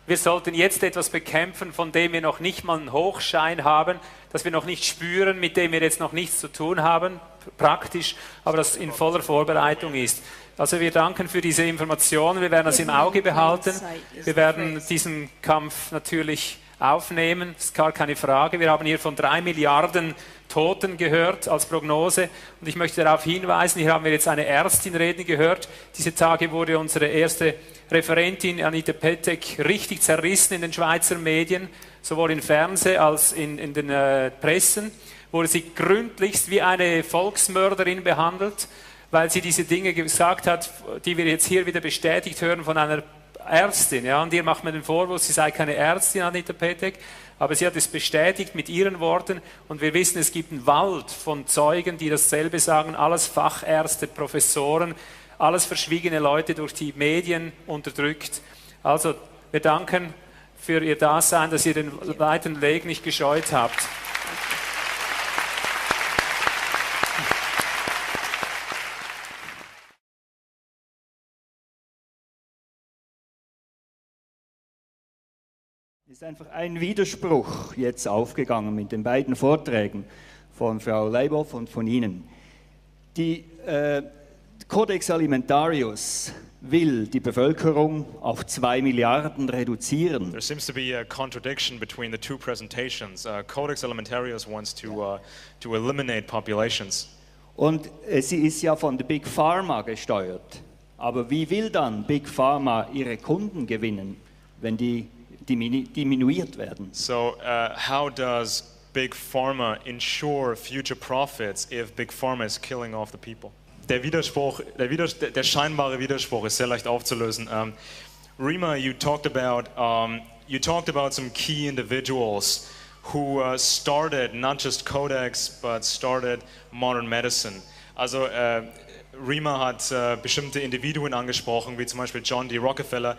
wir sollten jetzt etwas bekämpfen, von dem wir noch nicht mal einen Hochschein haben, das wir noch nicht spüren, mit dem wir jetzt noch nichts zu tun haben, praktisch, aber das in voller Vorbereitung ist. Also wir danken für diese Informationen, wir werden das im Auge behalten, wir werden diesen Kampf natürlich aufnehmen, das ist gar keine Frage. Wir haben hier von 3 Milliarden Toten gehört als Prognose und ich möchte darauf hinweisen, hier haben wir jetzt eine Ärztin reden gehört. Diese Tage wurde unsere erste Referentin Anita Petek richtig zerrissen in den Schweizer Medien, sowohl im Fernsehen als in den Pressen, wurde sie gründlichst wie eine Volksmörderin behandelt, weil sie diese Dinge gesagt hat, die wir jetzt hier wieder bestätigt hören von einer Ärztin, ja, und ihr macht mir den Vorwurf, sie sei keine Ärztin, Anita Petek, aber sie hat es bestätigt mit ihren Worten und wir wissen, es gibt einen Wald von Zeugen, die dasselbe sagen, alles Fachärzte, Professoren, alles verschwiegene Leute durch die Medien unterdrückt. Also wir danken für ihr Dasein, dass ihr den weiten Weg nicht gescheut habt. Es ist einfach ein Widerspruch jetzt aufgegangen mit den beiden Vorträgen von Frau Leibhoff und von Ihnen. Die Codex Alimentarius will die Bevölkerung auf 2 Milliarden reduzieren. There seems to be a contradiction between the two presentations. Codex Alimentarius wants to eliminate populations. Und sie ist ja von der Big Pharma gesteuert. Aber wie will dann Big Pharma ihre Kunden gewinnen, wenn die diminuiert werden? So how does Big Pharma ensure future profits if Big Pharma is killing off the people? Der scheinbare Widerspruch ist sehr leicht aufzulösen. Rima, you talked about some key individuals who started not just Codex, but started modern medicine. Also Rima hat bestimmte Individuen angesprochen, wie zum Beispiel John D. Rockefeller.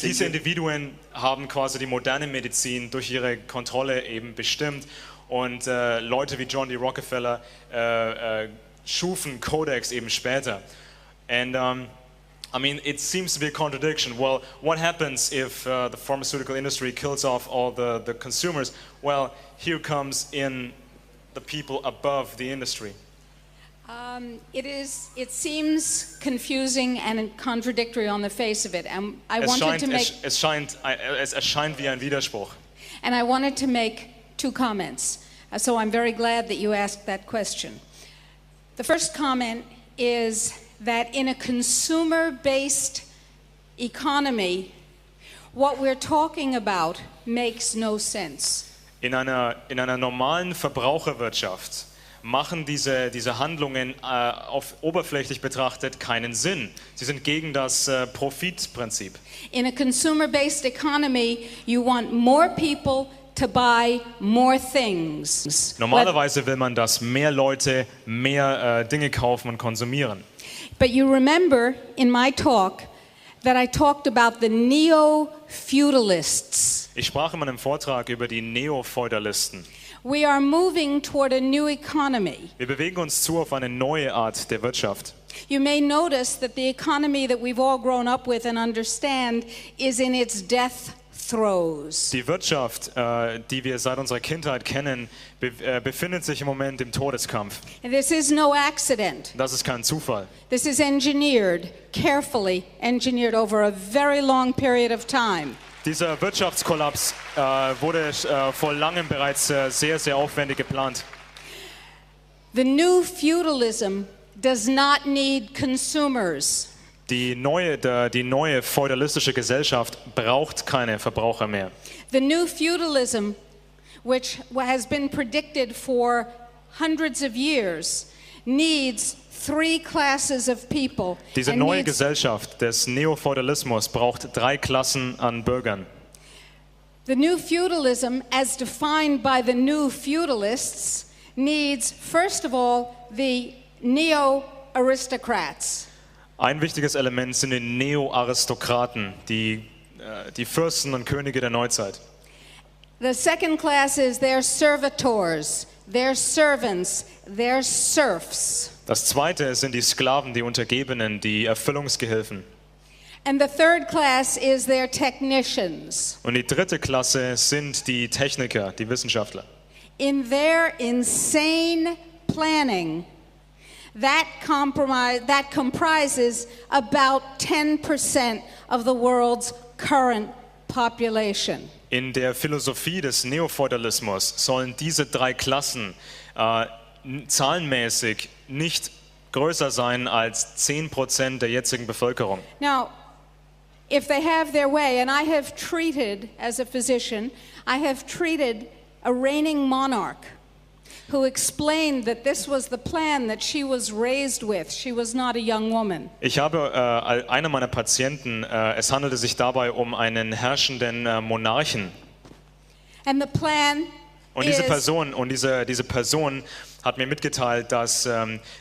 Diese Individuen haben quasi die moderne Medizin durch ihre Kontrolle eben bestimmt und Leute wie John D. Rockefeller schufen Codex eben später. And I mean, it seems to be a contradiction. Well, what happens if the pharmaceutical industry kills off all the consumers? Well, here comes in the people above the industry. It seems confusing and contradictory on the face of it. And I wanted to make. Es erscheint wie ein Widerspruch. And I wanted to make 2 comments. So I'm very glad that you asked that question. The first comment is that in a consumer-based economy, what we're talking about makes no sense. In einer normalen Verbraucherwirtschaft machen diese Handlungen auf oberflächlich betrachtet keinen Sinn. Sie sind gegen das Profitprinzip. In a consumer-based economy, you want more people to buy more things. Normalerweise will man, dass mehr Leute mehr Dinge kaufen und konsumieren. But you remember in my talk that I talked about the neo-feudalists. Ich sprach in meinem Vortrag über die Neofeudalisten. We are moving toward a new economy. Wir bewegen uns zu auf eine neue Art der Wirtschaft. You may notice that the economy that we've all grown up with and understand is in its death throes. Die Wirtschaft, die wir seit unserer Kindheit kennen, befindet sich im Moment im Todeskampf. And this is no accident. Das ist kein Zufall. This is engineered, carefully engineered over a very long period of time. Dieser Wirtschaftskollaps wurde vor langem bereits sehr, sehr aufwendig geplant. The new feudalism does not need consumers. Die neue feudalistische Gesellschaft braucht keine Verbraucher mehr. The new feudalism, which has been predicted for hundreds of years, needs three classes of people. Diese neue Gesellschaft des Neofeudalismus braucht 3 Klassen an Bürgern. The new feudalism, as defined by the new feudalists, needs, first of all, the neo-aristocrats. Ein wichtiges Element sind die Neo-Aristokraten, die Fürsten und Könige der Neuzeit. The second class is their servitors, their servants, their serfs. Das zweite sind die Sklaven, die Untergebenen, die Erfüllungsgehilfen. And the third class is their technicians. Und die dritte Klasse sind die Techniker, die Wissenschaftler. In their insane planning, that comprises about 10% of the world's current population. In der Philosophie des Neofeudalismus sollen diese 3 Klassen zahlenmäßig nicht größer sein als 10% der jetzigen Bevölkerung. Now, if they have their way, and I have treated, as a physician, I have treated a reigning monarch who explained that this was the plan that she was raised with. She was not a young woman. Ich habe einer meiner Patienten, es handelte sich dabei um einen herrschenden Monarchen. And the plan Und diese Person hat mir mitgeteilt, dass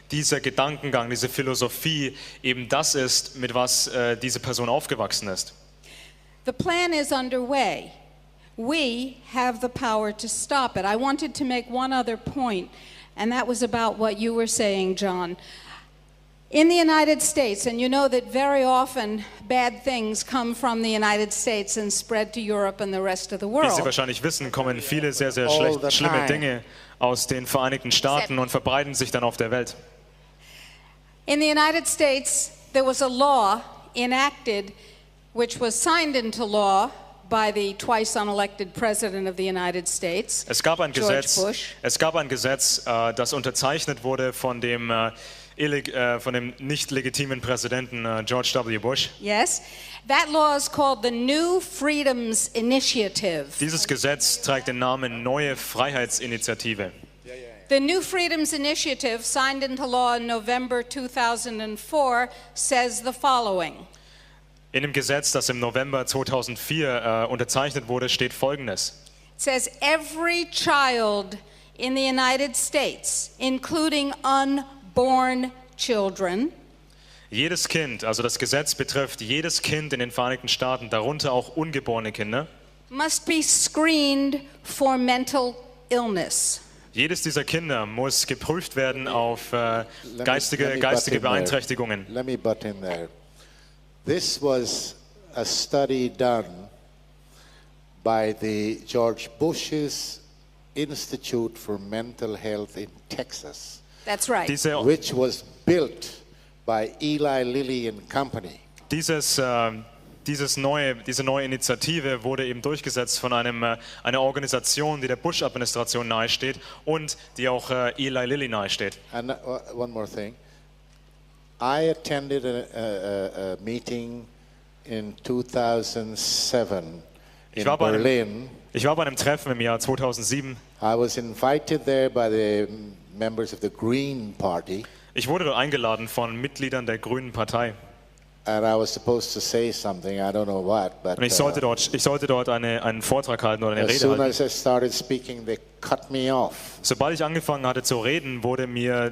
dieser Gedankengang, diese Philosophie eben das ist, mit was diese Person aufgewachsen ist. The plan is underway. We have the power to stop it. I wanted to make one other point, and that was about what you were saying, John. In the United States, and you know that very often bad things come from the United States and spread to Europe and the rest of the Wie Sie world. wahrscheinlich wissen, kommen viele sehr, sehr schlimme Dinge aus den Vereinigten Staaten und verbreiten sich dann auf der Welt. In the United States, there was a law enacted which was signed into law by the twice unelected President of the United States, George Bush. Es gab ein Gesetz, das unterzeichnet wurde von dem nicht legitimen Präsidenten George W. Bush. Yes, that law is called the New Freedoms Initiative. Dieses Gesetz trägt den Namen Neue Freiheitsinitiative. The New Freedoms Initiative, signed into law in November 2004, says the following. In dem Gesetz, das im November 2004 unterzeichnet wurde, steht Folgendes. It says every child in the United States, including unborn children, Jedes Kind, also das Gesetz betrifft jedes Kind in den Vereinigten Staaten, darunter auch ungeborene Kinder, must be screened for mental illness. Jedes dieser Kinder muss geprüft werden auf geistige Beeinträchtigungen. Let me butt in there. This was a study done by the George Bush's Institute for Mental Health in Texas, That's right. which was built by Eli Lilly and Company. diese neue Initiative wurde eben durchgesetzt von einer Organisation, die der Bush-Administration nahesteht und die auch Eli Lilly nahesteht. And one more thing. I attended a meeting in 2007 in Berlin. Ich war bei einem Treffen im Jahr 2007. I was invited there by the members of the Green Party. Ich wurde dort eingeladen von Mitgliedern der Grünen Partei. And I was supposed to say something, I don't know what, but Und ich sollte dort einen Vortrag halten oder eine as Rede soon halten. as I started speaking, they cut me off Sobald ich angefangen hatte zu reden, wurde mir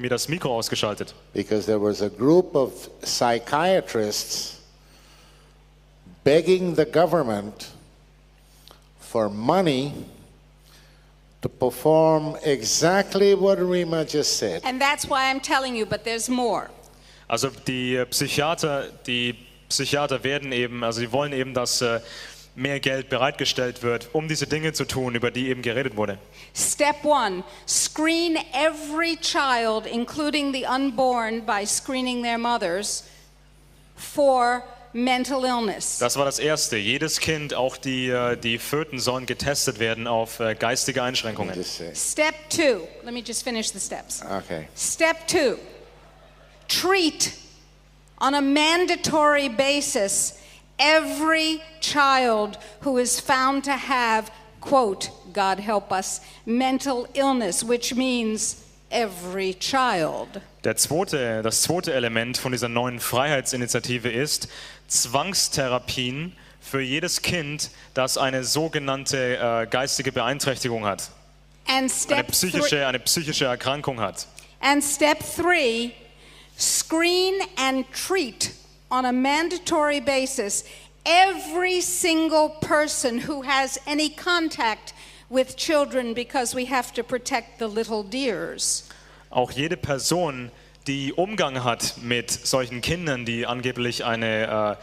das Mikro ausgeschaltet. because there was a group of psychiatrists begging the government for money to perform exactly what Rima just said. And that's why I'm telling you, but there's more. Also die Psychiater werden eben, also die wollen eben, dass mehr Geld bereitgestellt wird, um diese Dinge zu tun, über die eben geredet wurde. Step 1, screen every child, including the unborn, by screening their mothers for mental illness. Das war das Erste. Jedes Kind, auch die Föten, sollen getestet werden auf geistige Einschränkungen. Just say. Step 2, let me just finish the steps. Okay. Step 2, treat on a mandatory basis every child who is found to have, quote, God help us, mental illness, which means every child. Das zweite Element von dieser neuen Freiheitsinitiative ist Zwangstherapien für jedes Kind, das eine sogenannte geistige Beeinträchtigung hat, And eine psychische Erkrankung hat. And step 3, screen and treat on a mandatory basis every single person who has any contact with children because we have to protect the little dears. Auch jede Person, die Umgang hat mit solchen Kindern, die angeblich eine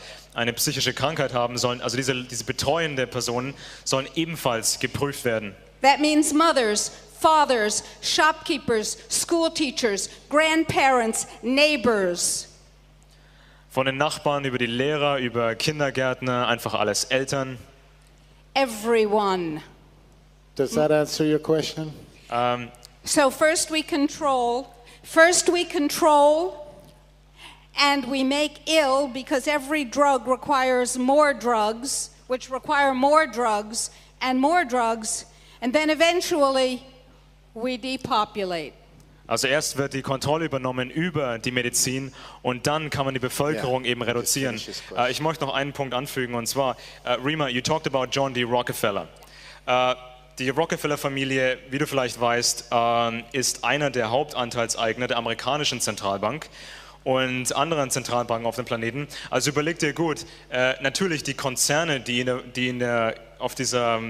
psychische Krankheit haben sollen, also diese betreuende Personen, sollen ebenfalls geprüft werden. That means mothers, fathers, shopkeepers, school teachers, grandparents, neighbors. Von den Nachbarn über die Lehrer, über Kindergärtner, einfach alles Eltern. Everyone. Does that answer your question? So first we control, and we make ill because every drug requires more drugs, which require more drugs, and then eventually we depopulate. Also erst wird die Kontrolle übernommen über die Medizin und dann kann man die Bevölkerung eben reduzieren. Ich möchte noch einen Punkt anfügen und zwar, Rima, you talked about John D. Rockefeller. Die Rockefeller-Familie, wie du vielleicht weißt, ist einer der Hauptanteilseigner der amerikanischen Zentralbank und anderen Zentralbanken auf dem Planeten. Also überleg dir gut, natürlich die Konzerne, die auf dieser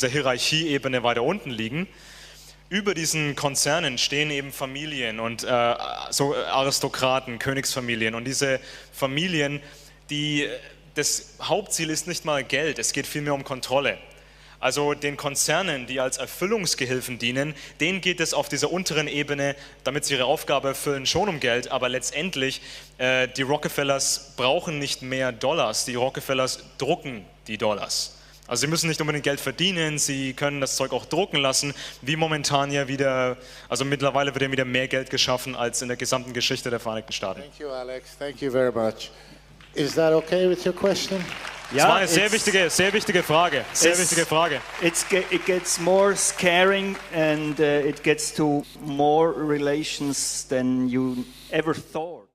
Hierarchieebene weiter unten liegen, über diesen Konzernen stehen eben Familien und so Aristokraten, Königsfamilien und diese Familien, das Hauptziel ist nicht mal Geld, es geht vielmehr um Kontrolle. Also den Konzernen, die als Erfüllungsgehilfen dienen, denen geht es auf dieser unteren Ebene, damit sie ihre Aufgabe erfüllen, schon um Geld, aber letztendlich, die Rockefellers brauchen nicht mehr Dollars, die Rockefellers drucken die Dollars. Also sie müssen nicht unbedingt Geld verdienen, sie können das Zeug auch drucken lassen, wie momentan ja wieder, also mittlerweile wird ja wieder mehr Geld geschaffen als in der gesamten Geschichte der Vereinigten Staaten. Thank you, Alex. Thank you very much. Is that okay with your question? Das war eine sehr wichtige Frage. It gets more scaring and it gets to more relations than you ever thought.